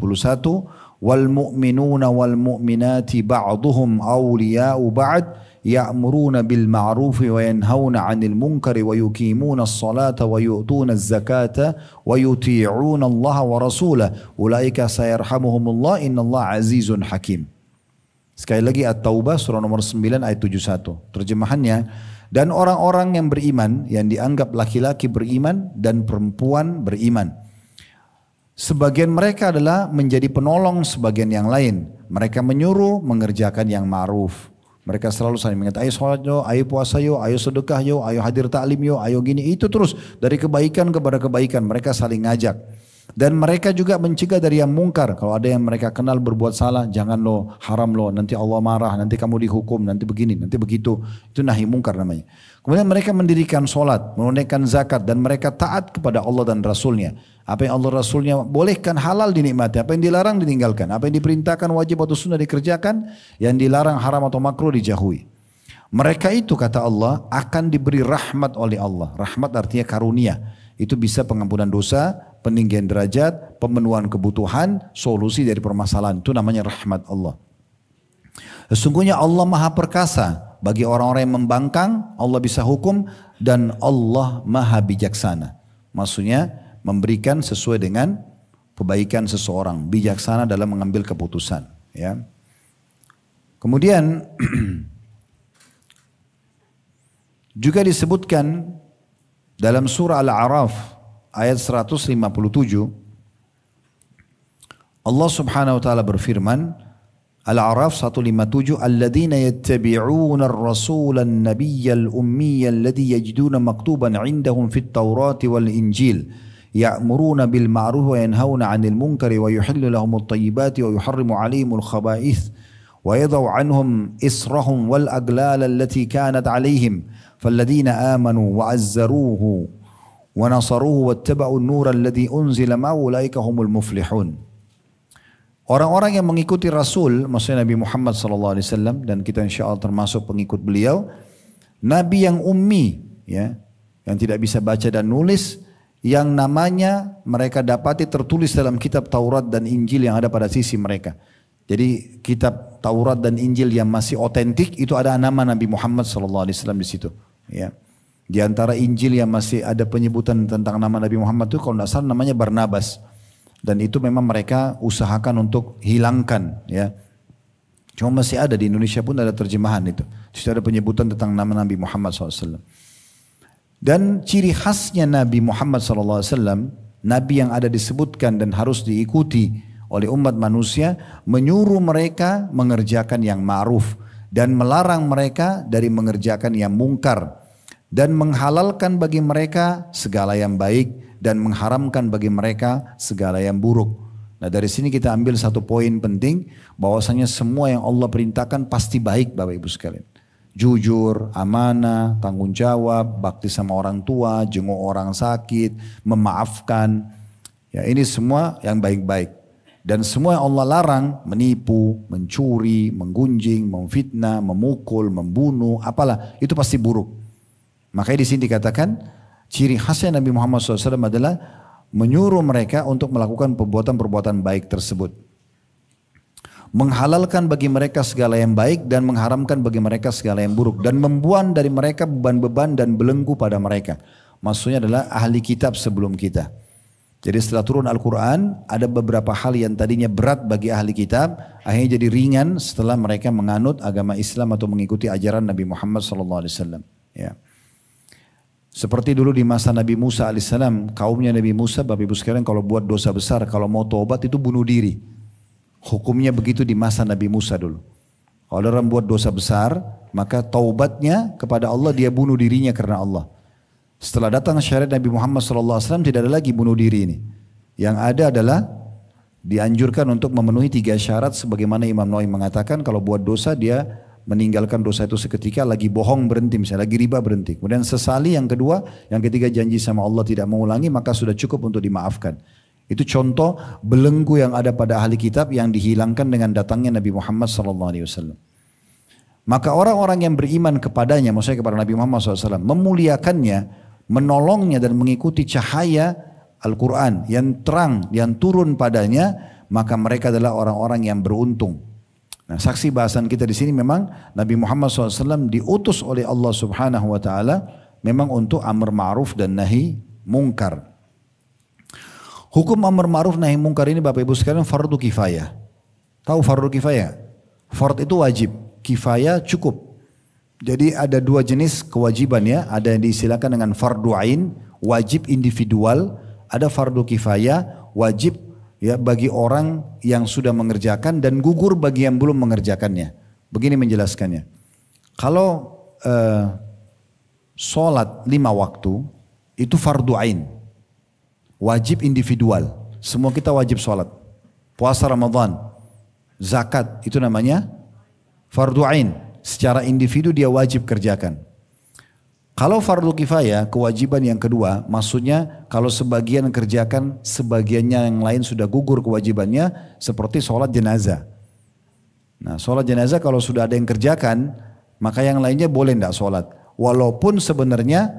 wal mu'minuna wal mu'minati ba'duhum awliya'u ba'd ya'muruna bil ma'rufi wa yanhauna 'anil munkari wa yuqimuna as-salata wa yu'tuna az-zakata wa yuti'una Allah wa rasulahu ulaika sayarhamuhumullah innallaha azizun hakim. Sekali lagi At-Taubah surah nomor 9 ayat 71. Terjemahannya, dan orang-orang yang beriman, yang dianggap laki-laki beriman dan perempuan beriman. Sebagian mereka adalah menjadi penolong sebagian yang lain. Mereka menyuruh mengerjakan yang ma'ruf. Mereka selalu saling mengatakan, ayo sholat yo, ayo puasa yo, ayo sedekah yo, ayo hadir taklim yo, ayo gini. Itu terus dari kebaikan kepada kebaikan. Mereka saling ngajak. Dan mereka juga mencegah dari yang mungkar. Kalau ada yang mereka kenal berbuat salah, jangan lo, haram lo, nanti Allah marah, nanti kamu dihukum, nanti begini, nanti begitu. Itu nahi mungkar namanya. Kemudian mereka mendirikan sholat, menunaikan zakat, dan mereka taat kepada Allah dan Rasulnya. Apa yang Allah Rasulnya bolehkan halal dinikmati, apa yang dilarang ditinggalkan, apa yang diperintahkan wajib atau sunnah dikerjakan, yang dilarang haram atau makruh dijauhi. Mereka itu kata Allah akan diberi rahmat oleh Allah. Rahmat artinya karunia. Itu bisa pengampunan dosa, peninggian derajat, pemenuhan kebutuhan, solusi dari permasalahan. Itu namanya rahmat Allah. Sesungguhnya Allah maha perkasa. Bagi orang-orang yang membangkang, Allah bisa hukum, dan Allah maha bijaksana. Maksudnya memberikan sesuai dengan kebaikan seseorang, bijaksana dalam mengambil keputusan. Ya. Kemudian juga disebutkan dalam surah Al-A'raf ayat 157, Allah Subhanahu wa taala berfirman, Al-A'raf 157, alladzina yattabi'una ar-rasula an-nabiyya al-ummiyya alladhi yajiduna maktuban 'indahum fit Taurati wal Injil ya'muruna bil ma'ruf wa yanhauna 'anil munkari wa yuhillu lahum at-tayyibati wa yuharrimu 'alaihimul khaba'ith wa yadh'u 'anhum israhum wal aglal allati kanat 'alaihim falladhina amanu wa 'azzaruhu wa nasaruhu wattaba'u an-nura alladhi unzila ma'ahu ulaika humul muflihun. Orang-orang yang mengikuti Rasul, maksudnya Nabi Muhammad SAW, dan kita insya Allah termasuk pengikut beliau, Nabi yang ummi, ya, yang tidak bisa baca dan nulis, yang namanya mereka dapati tertulis dalam kitab Taurat dan Injil yang ada pada sisi mereka. Jadi kitab Taurat dan Injil yang masih otentik itu ada nama Nabi Muhammad SAW di situ. Ya. Di antara Injil yang masih ada penyebutan tentang nama Nabi Muhammad itu kalau tidak salah namanya Barnabas. Dan itu memang mereka usahakan untuk hilangkan, ya. Cuma masih ada di Indonesia pun ada terjemahan itu. Jadi ada penyebutan tentang nama Nabi Muhammad SAW. Dan ciri khasnya Nabi Muhammad SAW, Nabi yang ada disebutkan dan harus diikuti oleh umat manusia, menyuruh mereka mengerjakan yang ma'ruf dan melarang mereka dari mengerjakan yang mungkar, dan menghalalkan bagi mereka segala yang baik dan mengharamkan bagi mereka segala yang buruk. Nah dari sini kita ambil satu poin penting, bahwasanya semua yang Allah perintahkan pasti baik Bapak Ibu sekalian. Jujur, amanah, tanggung jawab, bakti sama orang tua, jenguk orang sakit, memaafkan. Ya ini semua yang baik-baik. Dan semua yang Allah larang, menipu, mencuri, menggunjing, memfitnah, memukul, membunuh, apalah, itu pasti buruk. Makanya di sini dikatakan, ciri khasnya Nabi Muhammad SAW adalah menyuruh mereka untuk melakukan perbuatan-perbuatan baik tersebut. Menghalalkan bagi mereka segala yang baik dan mengharamkan bagi mereka segala yang buruk. Dan membuang dari mereka beban-beban dan belenggu pada mereka. Maksudnya adalah ahli kitab sebelum kita. Jadi setelah turun Al-Quran ada beberapa hal yang tadinya berat bagi ahli kitab. Akhirnya jadi ringan setelah mereka menganut agama Islam atau mengikuti ajaran Nabi Muhammad SAW. Ya. Seperti dulu di masa Nabi Musa alaihissalam, kaumnya Nabi Musa, Bapak Ibu sekalian kalau buat dosa besar, kalau mau taubat itu bunuh diri. Hukumnya begitu di masa Nabi Musa dulu. Kalau orang buat dosa besar, maka taubatnya kepada Allah dia bunuh dirinya karena Allah. Setelah datang syariat Nabi Muhammad SAW tidak ada lagi bunuh diri ini. Yang ada adalah dianjurkan untuk memenuhi 3 syarat sebagaimana Imam Nawawi mengatakan kalau buat dosa dia meninggalkan dosa itu seketika, lagi bohong berhenti, misalnya lagi riba berhenti. Kemudian sesali yang kedua, yang ketiga janji sama Allah tidak mengulangi, maka sudah cukup untuk dimaafkan. Itu contoh belenggu yang ada pada ahli kitab yang dihilangkan dengan datangnya Nabi Muhammad SAW. Maka orang-orang yang beriman kepadanya, maksudnya kepada Nabi Muhammad SAW, memuliakannya, menolongnya dan mengikuti cahaya Al-Quran yang terang, yang turun padanya, maka mereka adalah orang-orang yang beruntung. Nah, saksi bahasan kita di sini memang Nabi Muhammad SAW diutus oleh Allah Subhanahu Wa Taala memang untuk amar ma'ruf dan nahi mungkar. Hukum amar ma'ruf nahi mungkar ini Bapak Ibu sekalian fardu kifayah. Tahu fardu kifayah? Fard itu wajib, kifayah cukup. Jadi ada dua jenis kewajiban ya, ada yang diistilahkan dengan fardu ain, wajib individual, ada fardu kifayah, wajib ya bagi orang yang sudah mengerjakan dan gugur bagi yang belum mengerjakannya. Begini menjelaskannya. Kalau sholat 5 waktu itu fardu ain, wajib individual, semua kita wajib sholat. Puasa Ramadan, zakat itu namanya fardu ain. Secara individu dia wajib kerjakan. Kalau fardu kifayah, kewajiban yang kedua, maksudnya kalau sebagian kerjakan, sebagiannya yang lain sudah gugur kewajibannya, seperti sholat jenazah. Nah, sholat jenazah kalau sudah ada yang kerjakan, maka yang lainnya boleh tidak sholat. Walaupun sebenarnya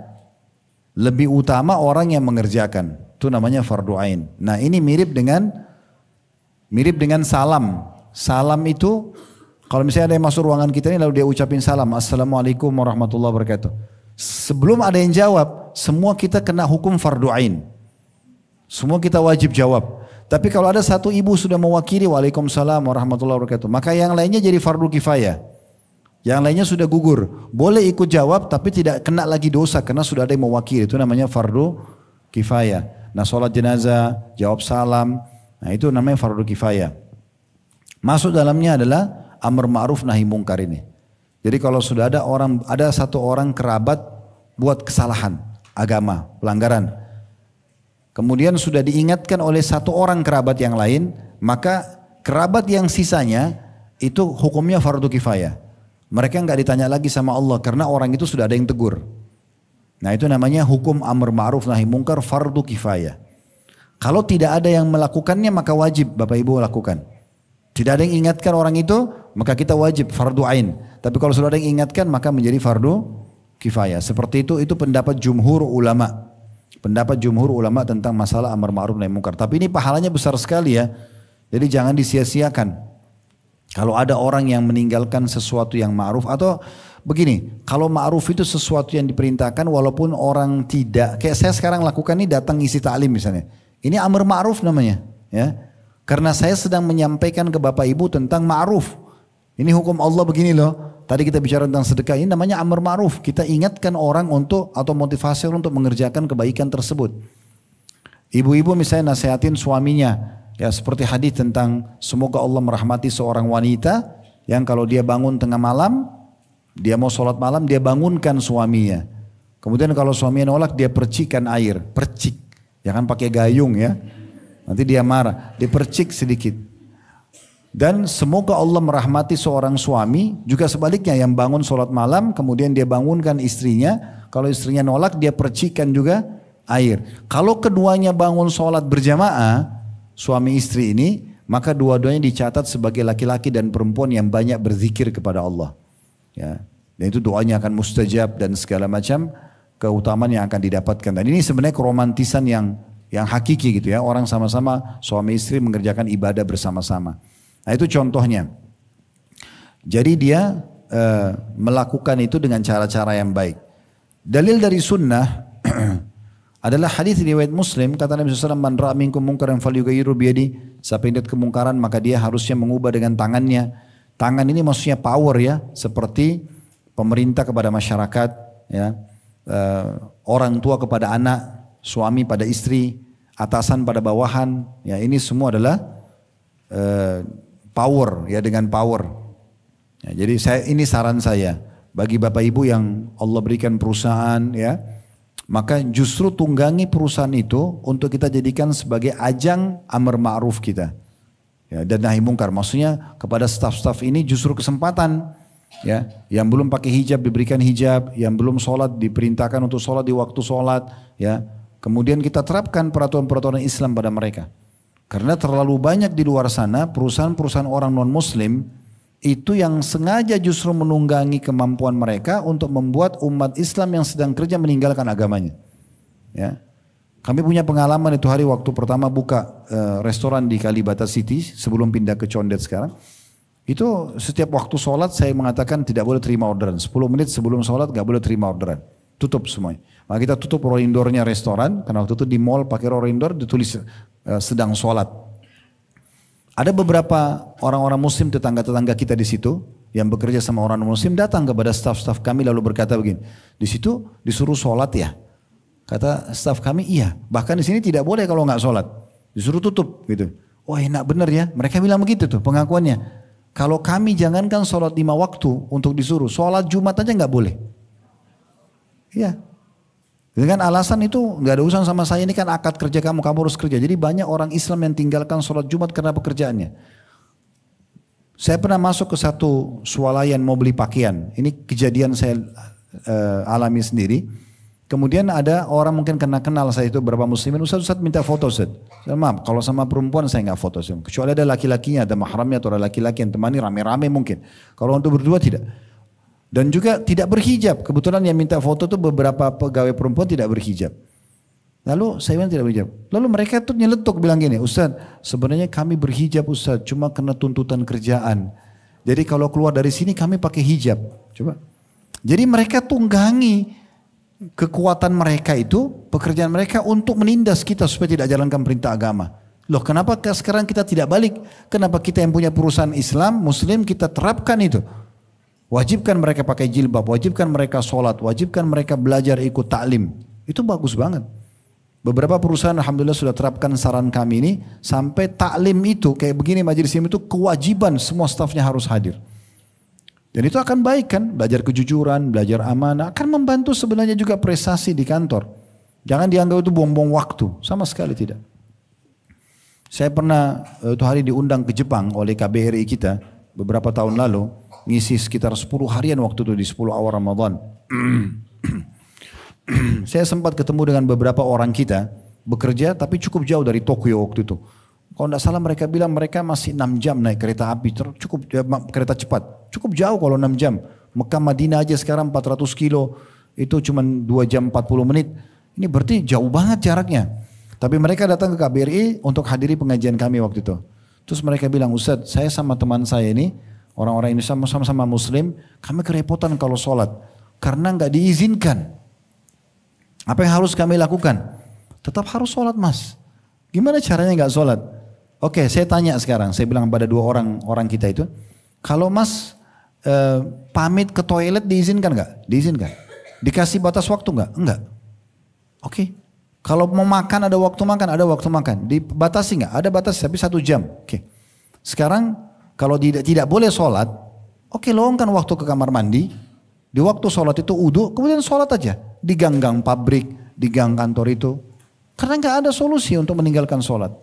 lebih utama orang yang mengerjakan. Itu namanya fardu ain. Nah, ini mirip dengan salam. Salam itu kalau misalnya ada yang masuk ruangan kita ini lalu dia ucapin salam, Assalamualaikum warahmatullahi wabarakatuh. Sebelum ada yang jawab, semua kita kena hukum fardu ain. Semua kita wajib jawab. Tapi kalau ada satu ibu sudah mewakili Waalaikumsalam warahmatullahi wabarakatuh, maka yang lainnya jadi fardu kifayah. Yang lainnya sudah gugur. Boleh ikut jawab tapi tidak kena lagi dosa karena sudah ada yang mewakili. Itu namanya fardu kifayah. Nah, sholat jenazah, jawab salam, nah itu namanya fardu kifayah. Masuk dalamnya adalah amar ma'ruf nahi mungkar ini. Jadi kalau sudah ada satu orang kerabat buat kesalahan agama, pelanggaran. Kemudian sudah diingatkan oleh satu orang kerabat yang lain, maka kerabat yang sisanya itu hukumnya fardu kifayah. Mereka nggak ditanya lagi sama Allah karena orang itu sudah ada yang tegur. Nah, itu namanya hukum amar ma'ruf nahi mungkar fardu kifayah. Kalau tidak ada yang melakukannya maka wajib Bapak Ibu lakukan. Tidak ada yang ingatkan orang itu, maka kita wajib fardu ain. Tapi kalau sudah ada yang ingatkan, maka menjadi fardu kifayah. Seperti itu pendapat jumhur ulama. Pendapat jumhur ulama tentang masalah amar ma'ruf nahi mungkar. Tapi ini pahalanya besar sekali ya. Jadi jangan disia-siakan. Kalau ada orang yang meninggalkan sesuatu yang ma'ruf atau begini, kalau ma'ruf itu sesuatu yang diperintahkan walaupun orang tidak. Kayak saya sekarang lakukan ini datang ngisi ta'lim misalnya. Ini amar ma'ruf namanya, ya. Karena saya sedang menyampaikan ke Bapak Ibu tentang ma'ruf. Ini hukum Allah begini loh. Tadi kita bicara tentang sedekah, ini namanya amar ma'ruf. Kita ingatkan orang untuk atau motivasi untuk mengerjakan kebaikan tersebut. Ibu-ibu misalnya nasihatin suaminya. Ya seperti hadis tentang semoga Allah merahmati seorang wanita yang kalau dia bangun tengah malam, dia mau sholat malam, dia bangunkan suaminya. Kemudian kalau suaminya nolak, dia percikan air. Percik. Jangan pakai gayung ya. Nanti dia marah, dipercik sedikit. Dan semoga Allah merahmati seorang suami, juga sebaliknya yang bangun sholat malam, kemudian dia bangunkan istrinya, kalau istrinya nolak dia percikan juga air. Kalau keduanya bangun sholat berjamaah, suami istri ini, maka dua-duanya dicatat sebagai laki-laki dan perempuan yang banyak berzikir kepada Allah. Ya. Dan itu doanya akan mustajab dan segala macam keutamaan yang akan didapatkan. Dan ini sebenarnya keromantisan yang hakiki gitu ya, orang sama-sama suami istri mengerjakan ibadah bersama-sama. Nah itu contohnya. Jadi dia melakukan itu dengan cara-cara yang baik. Dalil dari sunnah adalah hadis riwayat Muslim, kata Nabi SAW, man ra'a minkum munkaran falyughayyirhu biyadihi, siapa yang lihat kemungkaran maka dia harusnya mengubah dengan tangannya. Tangan ini maksudnya power ya, seperti pemerintah kepada masyarakat, ya, orang tua kepada anak, suami pada istri, atasan pada bawahan, ya ini semua adalah power ya, dengan power. Ya, jadi ini saran saya bagi Bapak Ibu yang Allah berikan perusahaan ya, maka justru tunggangi perusahaan itu untuk kita jadikan sebagai ajang amar ma'ruf kita. Ya, dan nahi mungkar, maksudnya kepada staf-staf ini justru kesempatan. Ya, yang belum pakai hijab diberikan hijab, yang belum sholat diperintahkan untuk sholat di waktu sholat, ya. Kemudian kita terapkan peraturan-peraturan Islam pada mereka. Karena terlalu banyak di luar sana perusahaan-perusahaan orang non-muslim itu yang sengaja justru menunggangi kemampuan mereka untuk membuat umat Islam yang sedang kerja meninggalkan agamanya. Ya. Kami punya pengalaman itu hari waktu pertama buka restoran di Kalibata City sebelum pindah ke Condet sekarang. Itu setiap waktu sholat saya mengatakan tidak boleh terima orderan. 10 menit sebelum sholat gak boleh terima orderan. Tutup semuanya. Maka kita tutup rolling door-nya restoran. Karena waktu itu di mall pakai rolling door ditulis sedang sholat. Ada beberapa orang-orang muslim tetangga-tetangga kita di situ yang bekerja sama orang muslim datang kepada staf-staf kami lalu berkata begini, di situ disuruh sholat ya? Kata staf kami iya, bahkan di sini tidak boleh kalau nggak sholat, disuruh tutup gitu. Oh enak bener ya, mereka bilang begitu tuh pengakuannya. Kalau kami jangankan sholat 5 waktu untuk disuruh, sholat Jumat aja nggak boleh. Iya. Dengan alasan itu nggak ada urusan sama saya, ini kan akad kerja kamu, kamu harus kerja. Jadi banyak orang Islam yang tinggalkan sholat Jumat karena pekerjaannya. Saya pernah masuk ke satu swalayan mau beli pakaian. Ini kejadian saya alami sendiri. Kemudian ada orang mungkin kenal saya itu beberapa muslimin, Ustaz minta foto Ustaz. Maaf, kalau sama perempuan saya nggak foto. Kecuali ada laki-lakinya, ada mahramnya atau ada laki-laki yang temani rame-rame mungkin. Kalau untuk berdua tidak. Dan juga tidak berhijab. Kebetulan yang minta foto itu beberapa pegawai perempuan tidak berhijab. Lalu saya bilang tidak berhijab. Lalu mereka tuh nyeletuk bilang gini, Ustaz sebenarnya kami berhijab Ustaz, cuma kena tuntutan kerjaan. Jadi kalau keluar dari sini kami pakai hijab. Coba. Jadi mereka tunggangi kekuatan mereka itu, pekerjaan mereka untuk menindas kita supaya tidak jalankan perintah agama. Loh kenapa sekarang kita tidak balik? Kenapa kita yang punya perusahaan Islam, Muslim kita terapkan itu? Wajibkan mereka pakai jilbab, wajibkan mereka sholat, wajibkan mereka belajar ikut taklim. Itu bagus banget. Beberapa perusahaan alhamdulillah sudah terapkan saran kami ini sampai taklim itu kayak begini majelis ilmu itu kewajiban semua stafnya harus hadir. Dan itu akan baik kan, belajar kejujuran, belajar amanah, akan membantu sebenarnya juga prestasi di kantor. Jangan dianggap itu buang-buang waktu, sama sekali tidak. Saya pernah itu hari diundang ke Jepang oleh KBRI kita beberapa tahun lalu. Ngisi sekitar 10 harian waktu itu di 10 awal Ramadan. Saya sempat ketemu dengan beberapa orang kita bekerja tapi cukup jauh dari Tokyo waktu itu. Kalau tidak salah mereka bilang mereka masih 6 jam naik kereta api, cukup kereta cepat. Cukup jauh kalau 6 jam. Mekah Madinah aja sekarang 400 kilo itu cuma 2 jam 40 menit. Ini berarti jauh banget jaraknya. Tapi mereka datang ke KBRI untuk hadiri pengajian kami waktu itu. Terus mereka bilang, Ustaz saya sama teman saya ini orang-orang ini sama-sama muslim, kami kerepotan kalau sholat. Karena nggak diizinkan. Apa yang harus kami lakukan? Tetap harus sholat mas. Gimana caranya nggak sholat? Oke saya tanya sekarang, saya bilang pada 2 orang kita itu. Kalau mas pamit ke toilet diizinkan nggak? Diizinkan. Dikasih batas waktu nggak? Enggak. Oke. Kalau mau makan ada waktu makan, ada waktu makan. Dibatasi nggak? Ada batas tapi 1 jam. Oke. Sekarang kalau tidak boleh sholat, oke luangkan waktu ke kamar mandi. Di waktu sholat itu wudu, kemudian sholat aja. Di gang-gang pabrik, di gang kantor itu. Karena nggak ada solusi untuk meninggalkan sholat.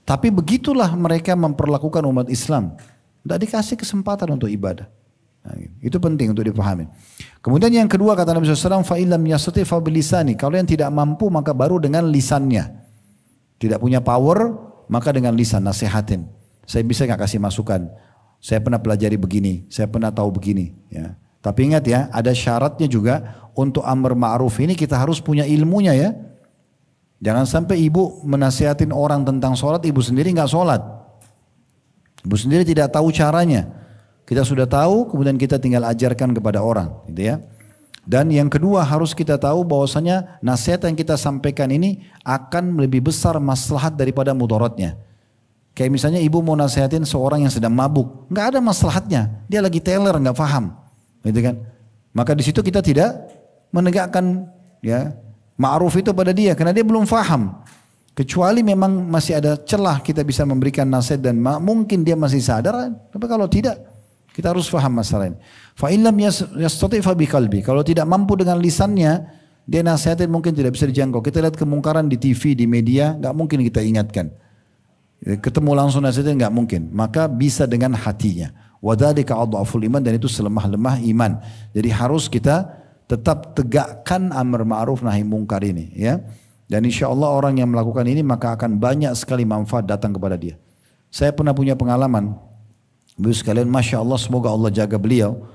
Tapi begitulah mereka memperlakukan umat Islam. Tidak dikasih kesempatan untuk ibadah. Nah, itu penting untuk dipahami. Kemudian yang kedua kata Nabi SAW, fa'ilam yastati fa bilisani. Kalau yang tidak mampu maka baru dengan lisannya. Tidak punya power maka dengan lisan nasihatin. Saya bisa nggak kasih masukan. Saya pernah pelajari begini, saya pernah tahu begini. Ya. Tapi ingat ya, ada syaratnya juga untuk amar ma'ruf ini kita harus punya ilmunya ya. Jangan sampai ibu menasihatin orang tentang sholat, ibu sendiri nggak sholat. Ibu sendiri tidak tahu caranya. Kita sudah tahu, kemudian kita tinggal ajarkan kepada orang, gitu ya. Dan yang kedua harus kita tahu bahwasanya nasihat yang kita sampaikan ini akan lebih besar maslahat daripada mudaratnya. Kayak misalnya ibu mau nasihatin seorang yang sedang mabuk, nggak ada maslahatnya, dia lagi teler nggak paham, gitu kan? Maka di situ kita tidak menegakkan ya ma'ruf itu pada dia karena dia belum paham. Kecuali memang masih ada celah kita bisa memberikan nasihat dan mungkin dia masih sadar, tapi kalau tidak kita harus paham masalah ini. Fa illam yastati fa biqalbi. Kalau tidak mampu dengan lisannya, dia nasihatin mungkin tidak bisa dijangkau. Kita lihat kemungkaran di TV, di media, nggak mungkin kita ingatkan. Ketemu langsung nasihatnya nggak mungkin. Maka bisa dengan hatinya. Wadzalika adhaful iman, dan itu selemah-lemah iman. Jadi harus kita tetap tegakkan amar ma'ruf nahi mungkar ini, ya. Dan insya Allah orang yang melakukan ini maka akan banyak sekali manfaat datang kepada dia. Saya pernah punya pengalaman, Ibu sekalian, masya Allah, semoga Allah jaga beliau.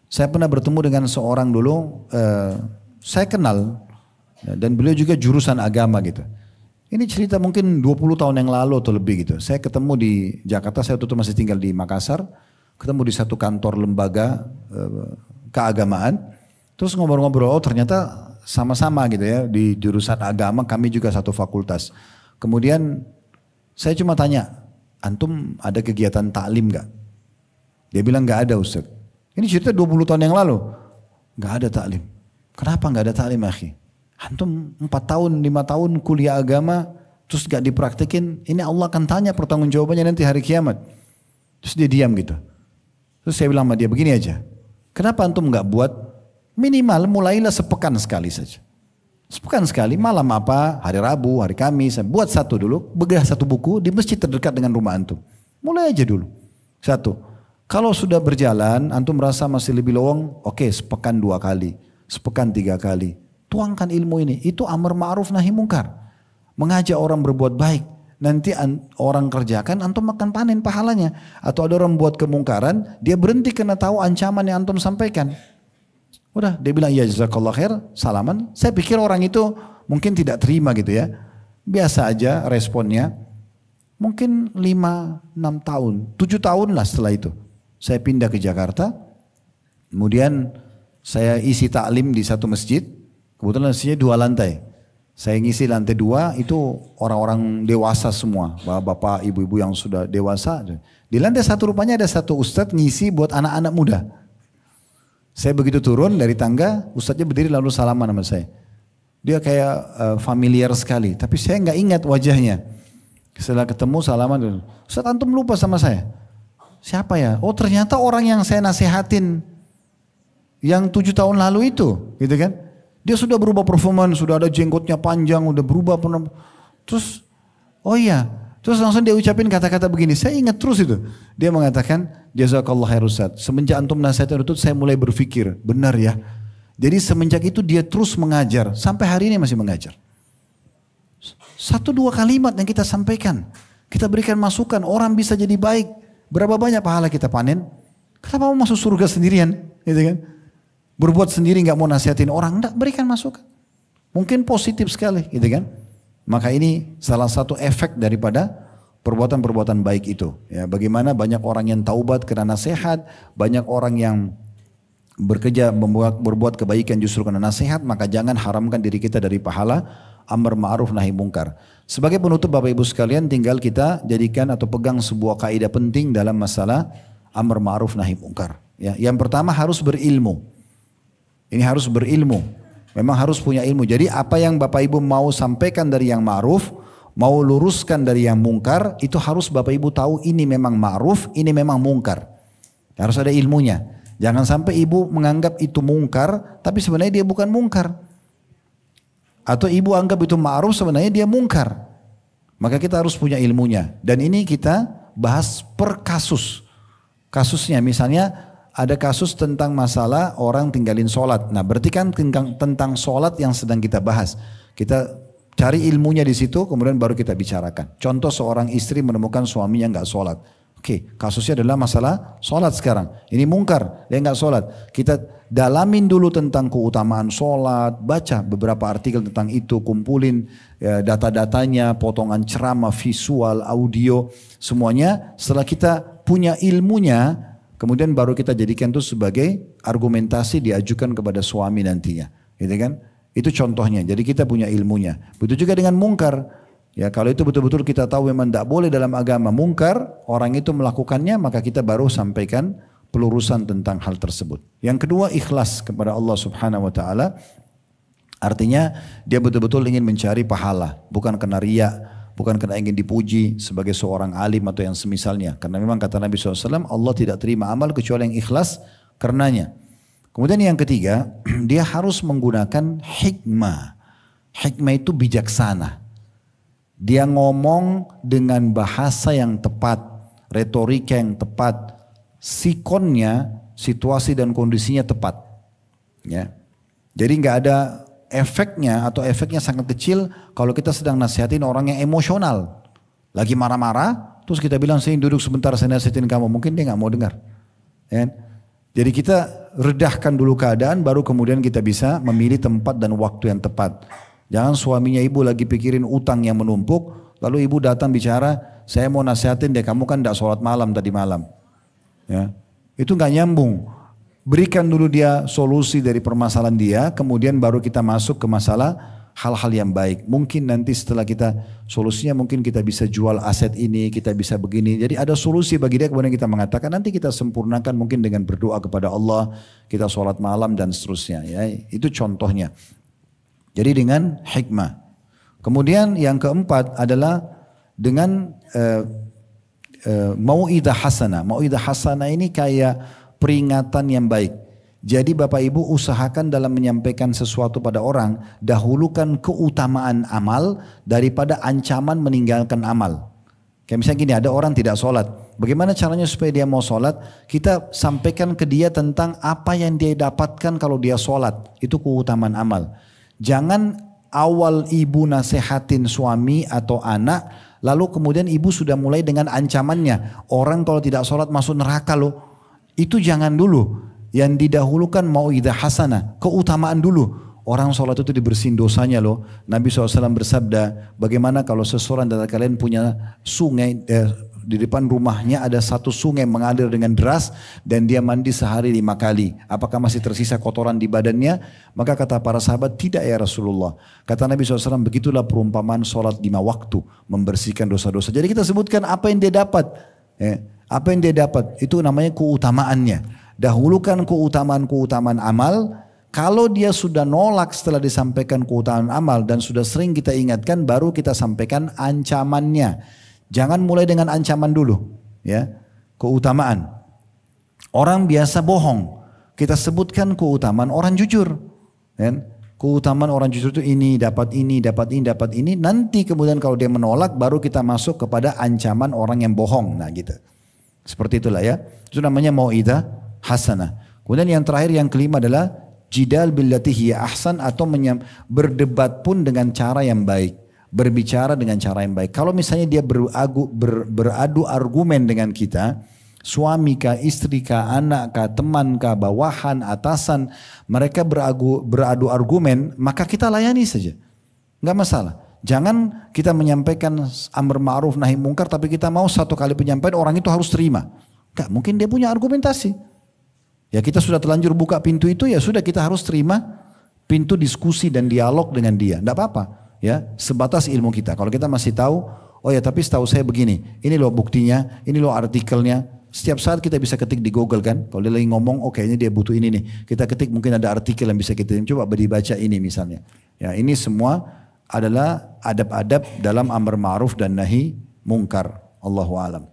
Saya pernah bertemu dengan seorang dulu, saya kenal, dan beliau juga jurusan agama gitu. Ini cerita mungkin 20 tahun yang lalu atau lebih gitu. Saya ketemu di Jakarta, saya waktu itu masih tinggal di Makassar. Ketemu di satu kantor lembaga keagamaan. Terus ngobrol-ngobrol, oh ternyata sama-sama gitu ya. Di jurusan agama kami juga satu fakultas. Kemudian saya cuma tanya, antum ada kegiatan taklim gak? Dia bilang gak ada Ustaz. Ini cerita 20 tahun yang lalu. Gak ada taklim. Kenapa gak ada taklim akhi? Antum 4 tahun, 5 tahun kuliah agama, terus gak dipraktikin, ini Allah akan tanya pertanggungjawabannya nanti hari kiamat. Terus dia diam gitu. Terus saya bilang sama dia, begini aja. Kenapa antum gak buat minimal mulailah sepekan sekali saja. Sepekan sekali, malam apa, hari Rabu, hari Kamis, buat satu dulu, bedah satu buku di masjid terdekat dengan rumah antum. Mulai aja dulu. Satu. Kalau sudah berjalan, antum merasa masih lebih lowong, oke, sepekan 2 kali, sepekan 3 kali. Tuangkan ilmu ini, itu amar ma'ruf nahi mungkar. Mengajak orang berbuat baik, nanti orang kerjakan, antum akan panen pahalanya. Atau ada orang buat kemungkaran, dia berhenti karena tahu ancaman yang antum sampaikan. Udah, dia bilang, ya jazakallah khair, salaman. Saya pikir orang itu mungkin tidak terima gitu ya. Biasa aja responnya. Mungkin 5-6 tahun, 7 tahun lah setelah itu. Saya pindah ke Jakarta, kemudian saya isi taklim di satu masjid. Kebetulan masjidnya 2 lantai. Saya ngisi lantai 2 itu orang-orang dewasa semua. Bapak, ibu-ibu yang sudah dewasa. Di lantai 1 rupanya ada satu ustadz ngisi buat anak-anak muda. Saya begitu turun dari tangga, ustadznya berdiri lalu salaman sama saya. Dia kayak familiar sekali. Tapi saya nggak ingat wajahnya. Setelah ketemu salaman, Ustadz antum lupa sama saya. Siapa ya? Oh ternyata orang yang saya nasihatin yang 7 tahun lalu itu. Gitu kan. Dia sudah berubah performan, sudah ada jenggotnya panjang, udah berubah. Terus, oh iya. Terus langsung dia ucapin kata-kata begini. Saya ingat terus itu. Dia mengatakan, jazakallah khair Ustaz. Semenjak antum nasihatin itu saya mulai berpikir, benar ya. Jadi semenjak itu dia terus mengajar. Sampai hari ini masih mengajar. 1-2 kalimat yang kita sampaikan. Kita berikan masukan, orang bisa jadi baik. Berapa banyak pahala kita panen? Kenapa mau masuk surga sendirian? Gitu kan? Berbuat sendiri nggak mau nasihatin orang, enggak, berikan masukan. Mungkin positif sekali, gitu kan? Maka ini salah satu efek daripada perbuatan-perbuatan baik itu. Ya, bagaimana banyak orang yang taubat karena nasihat, banyak orang yang bekerja berbuat kebaikan justru karena nasihat, maka jangan haramkan diri kita dari pahala amar ma'ruf nahi mungkar. Sebagai penutup Bapak Ibu sekalian, tinggal kita jadikan atau pegang sebuah kaidah penting dalam masalah amar ma'ruf nahi mungkar. Ya, yang pertama harus berilmu. Ini harus berilmu. Memang harus punya ilmu. Jadi apa yang Bapak Ibu mau sampaikan dari yang ma'ruf, mau luruskan dari yang mungkar, itu harus Bapak Ibu tahu ini memang ma'ruf, ini memang mungkar. Harus ada ilmunya. Jangan sampai ibu menganggap itu mungkar, tapi sebenarnya dia bukan mungkar. Atau ibu anggap itu ma'ruf, sebenarnya dia mungkar. Maka kita harus punya ilmunya. Dan ini kita bahas per kasus. Kasusnya misalnya, ada kasus tentang masalah orang tinggalin sholat. Nah berarti kan tentang sholat yang sedang kita bahas. Kita cari ilmunya di situ, kemudian baru kita bicarakan. Contoh seorang istri menemukan suaminya nggak sholat. Oke, kasusnya adalah masalah sholat sekarang. Ini mungkar, dia nggak sholat. Kita dalamin dulu tentang keutamaan sholat, baca beberapa artikel tentang itu, kumpulin ya, data-datanya, potongan ceramah, visual, audio, semuanya. Setelah kita punya ilmunya, kemudian baru kita jadikan itu sebagai argumentasi diajukan kepada suami nantinya. Gitu kan? Itu contohnya. Jadi kita punya ilmunya. Begitu juga dengan mungkar. Ya, kalau itu betul-betul kita tahu memang tidak boleh dalam agama mungkar, orang itu melakukannya, maka kita baru sampaikan pelurusan tentang hal tersebut. Yang kedua, ikhlas kepada Allah Subhanahu wa taala. Artinya dia betul-betul ingin mencari pahala, bukan karena riya, bukan karena ingin dipuji sebagai seorang alim atau yang semisalnya. Karena memang kata Nabi SAW, Allah tidak terima amal kecuali yang ikhlas karenanya. Kemudian yang ketiga, dia harus menggunakan hikmah. Hikmah itu bijaksana. Dia ngomong dengan bahasa yang tepat, retorika yang tepat, sikonnya, situasi dan kondisinya tepat. Ya. Jadi nggak ada efeknya atau efeknya sangat kecil kalau kita sedang nasihatin orang yang emosional. Lagi marah-marah, terus kita bilang saya duduk sebentar saya nasihatin kamu. Mungkin dia nggak mau dengar. Ya. Jadi kita redahkan dulu keadaan baru kemudian kita bisa memilih tempat dan waktu yang tepat. Jangan suaminya ibu lagi pikirin utang yang menumpuk, lalu ibu datang bicara, saya mau nasihatin deh kamu kan tidak sholat malam tadi malam. Ya. Itu nggak nyambung. Berikan dulu dia solusi dari permasalahan dia, kemudian baru kita masuk ke masalah hal-hal yang baik. Mungkin nanti setelah kita, solusinya mungkin kita bisa jual aset ini, kita bisa begini. Jadi ada solusi bagi dia, kemudian kita mengatakan nanti kita sempurnakan mungkin dengan berdoa kepada Allah, kita sholat malam dan seterusnya. Ya, itu contohnya. Jadi dengan hikmah. Kemudian yang keempat adalah dengan mau'idah hasanah. Mau'idah hasanah ini kayak peringatan yang baik. Jadi Bapak Ibu usahakan dalam menyampaikan sesuatu pada orang, dahulukan keutamaan amal daripada ancaman meninggalkan amal. Kayak misalnya gini, ada orang tidak sholat. Bagaimana caranya supaya dia mau sholat? Kita sampaikan ke dia tentang apa yang dia dapatkan kalau dia sholat. Itu keutamaan amal. Jangan awal ibu nasehatin suami atau anak, lalu kemudian ibu sudah mulai dengan ancamannya. Orang kalau tidak sholat masuk neraka loh. Itu jangan dulu. Yang didahulukan mau'idah hasanah, keutamaan dulu. Orang sholat itu dibersihin dosanya loh. Nabi SAW bersabda, bagaimana kalau seseorang dari kalian punya sungai, di depan rumahnya ada satu sungai mengalir dengan deras dan dia mandi sehari 5 kali. Apakah masih tersisa kotoran di badannya? Maka kata para sahabat, tidak ya Rasulullah. Kata Nabi SAW, begitulah perumpamaan sholat 5 waktu, membersihkan dosa-dosa. Jadi kita sebutkan apa yang dia dapat. Apa yang dia dapat, itu namanya keutamaannya. Dahulukan keutamaan-keutamaan amal. Kalau dia sudah nolak setelah disampaikan keutamaan amal dan sudah sering kita ingatkan, baru kita sampaikan ancamannya. Jangan mulai dengan ancaman dulu, ya. Keutamaan. Orang biasa bohong. Kita sebutkan keutamaan orang jujur, kan? Keutamaan orang jujur itu ini, dapat ini, dapat ini, dapat ini. Nanti kemudian kalau dia menolak, baru kita masuk kepada ancaman orang yang bohong. Nah gitu. Seperti itulah ya. Itu namanya mau'idah hasanah. Kemudian yang terakhir, yang kelima adalah jidal billati hiya ahsan, atau berdebat pun dengan cara yang baik. Berbicara dengan cara yang baik. Kalau misalnya dia beradu argumen dengan kita, suami kah, istri kah, anak kah, teman kah, bawahan, atasan, mereka beradu argumen, maka kita layani saja. Enggak masalah. Jangan kita menyampaikan amar ma'ruf nahi mungkar tapi kita mau satu kali penyampaian orang itu harus terima. Enggak, mungkin dia punya argumentasi. Ya kita sudah terlanjur buka pintu itu, ya sudah kita harus terima pintu diskusi dan dialog dengan dia. Enggak apa-apa, ya, sebatas ilmu kita. Kalau kita masih tahu, oh ya tapi setahu saya begini, ini loh buktinya, ini loh artikelnya. Setiap saat kita bisa ketik di Google kan. Kalau dia lagi ngomong, oh kayaknya dia butuh ini nih. Kita ketik, mungkin ada artikel yang bisa kita coba dibaca ini misalnya. Ya ini semua adalah adab-adab dalam amar ma'ruf dan nahi mungkar. Allahu a'lam.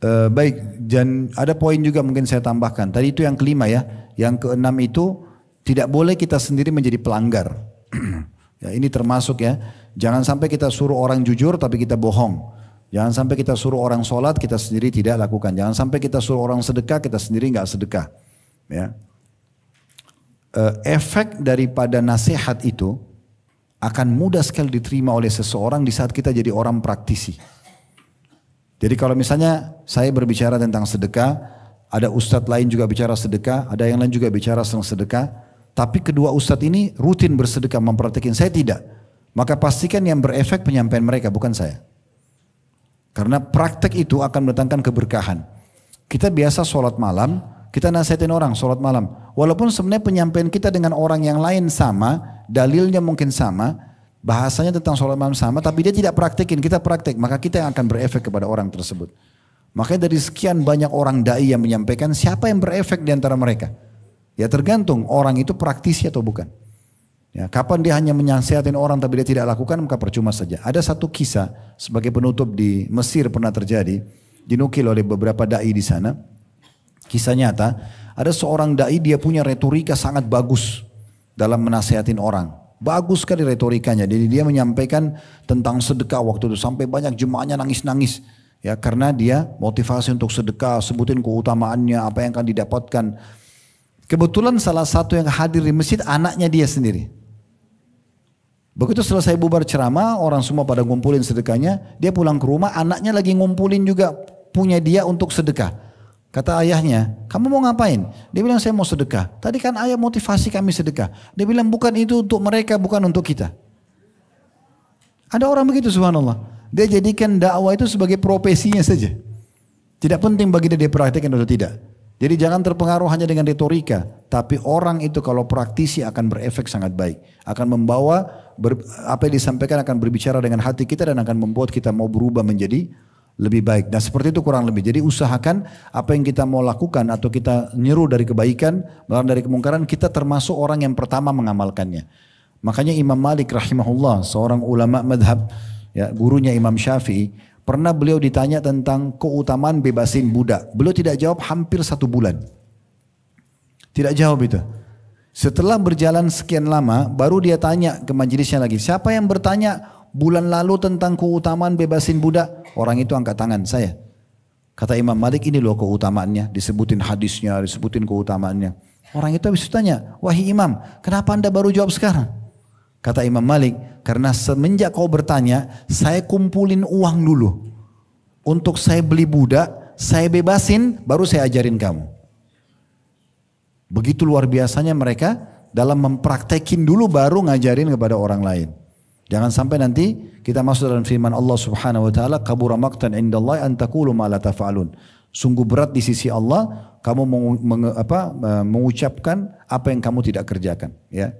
Baik, dan ada poin juga mungkin saya tambahkan. Tadi itu yang kelima ya. Yang keenam itu tidak boleh kita sendiri menjadi pelanggar. Ya, ini termasuk ya. Jangan sampai kita suruh orang jujur tapi kita bohong. Jangan sampai kita suruh orang sholat kita sendiri tidak lakukan. Jangan sampai kita suruh orang sedekah kita sendiri nggak sedekah. Ya. Efek daripada nasihat itu akan mudah sekali diterima oleh seseorang di saat kita jadi orang praktisi. Jadi kalau misalnya saya berbicara tentang sedekah, ada ustadz lain juga bicara sedekah, ada yang lain juga bicara tentang sedekah, tapi kedua ustadz ini rutin bersedekah memperhatikan, saya tidak. Maka pastikan yang berefek penyampaian mereka, bukan saya. Karena praktek itu akan mendatangkan keberkahan. Kita biasa sholat malam, kita nasihatin orang sholat malam. Walaupun sebenarnya penyampaian kita dengan orang yang lain sama, dalilnya mungkin sama, bahasanya tentang sholat malam sama, tapi dia tidak praktekin, kita praktek, maka kita yang akan berefek kepada orang tersebut. Makanya dari sekian banyak orang da'i yang menyampaikan, siapa yang berefek di antara mereka? Ya tergantung orang itu praktisi atau bukan. Ya, kapan dia hanya menasihatin orang tapi dia tidak lakukan, maka percuma saja. Ada satu kisah sebagai penutup di Mesir pernah terjadi, dinukil oleh beberapa da'i di sana. Kisah nyata, ada seorang da'i dia punya retorika sangat bagus dalam menasihatin orang. Bagus sekali retorikanya. Jadi dia menyampaikan tentang sedekah waktu itu sampai banyak jemaahnya nangis-nangis. Ya karena dia motivasi untuk sedekah, sebutin keutamaannya, apa yang akan didapatkan. Kebetulan salah satu yang hadir di masjid anaknya dia sendiri. Begitu selesai bubar ceramah, orang semua pada ngumpulin sedekahnya, dia pulang ke rumah, anaknya lagi ngumpulin juga punya dia untuk sedekah. Kata ayahnya, kamu mau ngapain? Dia bilang saya mau sedekah. Tadi kan ayah motivasi kami sedekah. Dia bilang bukan itu untuk mereka, bukan untuk kita. Ada orang begitu subhanallah. Dia jadikan dakwah itu sebagai profesinya saja. Tidak penting bagi dia praktekkan atau tidak. Jadi jangan terpengaruh hanya dengan retorika, tapi orang itu kalau praktisi akan berefek sangat baik. Akan membawa apa yang disampaikan akan berbicara dengan hati kita dan akan membuat kita mau berubah menjadi lebih baik. Nah seperti itu kurang lebih. Jadi usahakan apa yang kita mau lakukan atau kita nyeru dari kebaikan, melarang dari kemungkaran, kita termasuk orang yang pertama mengamalkannya. Makanya Imam Malik rahimahullah, seorang ulama madhab, ya, gurunya Imam Syafi'i, pernah beliau ditanya tentang keutamaan bebasin budak. Beliau tidak jawab hampir 1 bulan. Tidak jawab itu. Setelah berjalan sekian lama, baru dia tanya ke majelisnya lagi. Siapa yang bertanya bulan lalu tentang keutamaan bebasin budak? Orang itu angkat tangan, saya. Kata Imam Malik, ini loh keutamaannya. Disebutin hadisnya, disebutin keutamaannya. Orang itu habis tanya, wahai Imam, kenapa anda baru jawab sekarang? Kata Imam Malik, karena semenjak kau bertanya, saya kumpulin uang dulu. Untuk saya beli budak, saya bebasin, baru saya ajarin kamu. Begitu luar biasanya mereka dalam mempraktekin dulu baru ngajarin kepada orang lain. Jangan sampai nanti kita masuk dalam firman Allah Subhanahu wa taala, kabura maqtan indallahi an taqulu ma la taf'alun. Sungguh berat di sisi Allah kamu mengucapkan apa yang kamu tidak kerjakan, ya.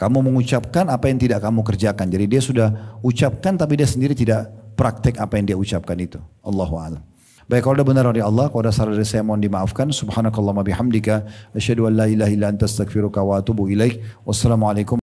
Kamu mengucapkan apa yang tidak kamu kerjakan. Jadi dia sudah ucapkan tapi dia sendiri tidak praktek apa yang dia ucapkan itu. Allahu a'lam. Baik, kalau ada benar dari Allah, kalau ada salah dari saya mohon dimaafkan. Subhanakallahumma bihamdika asyhadu an la ilaha illa anta astaghfiruka wa atubu ilaik. Wassalamualaikum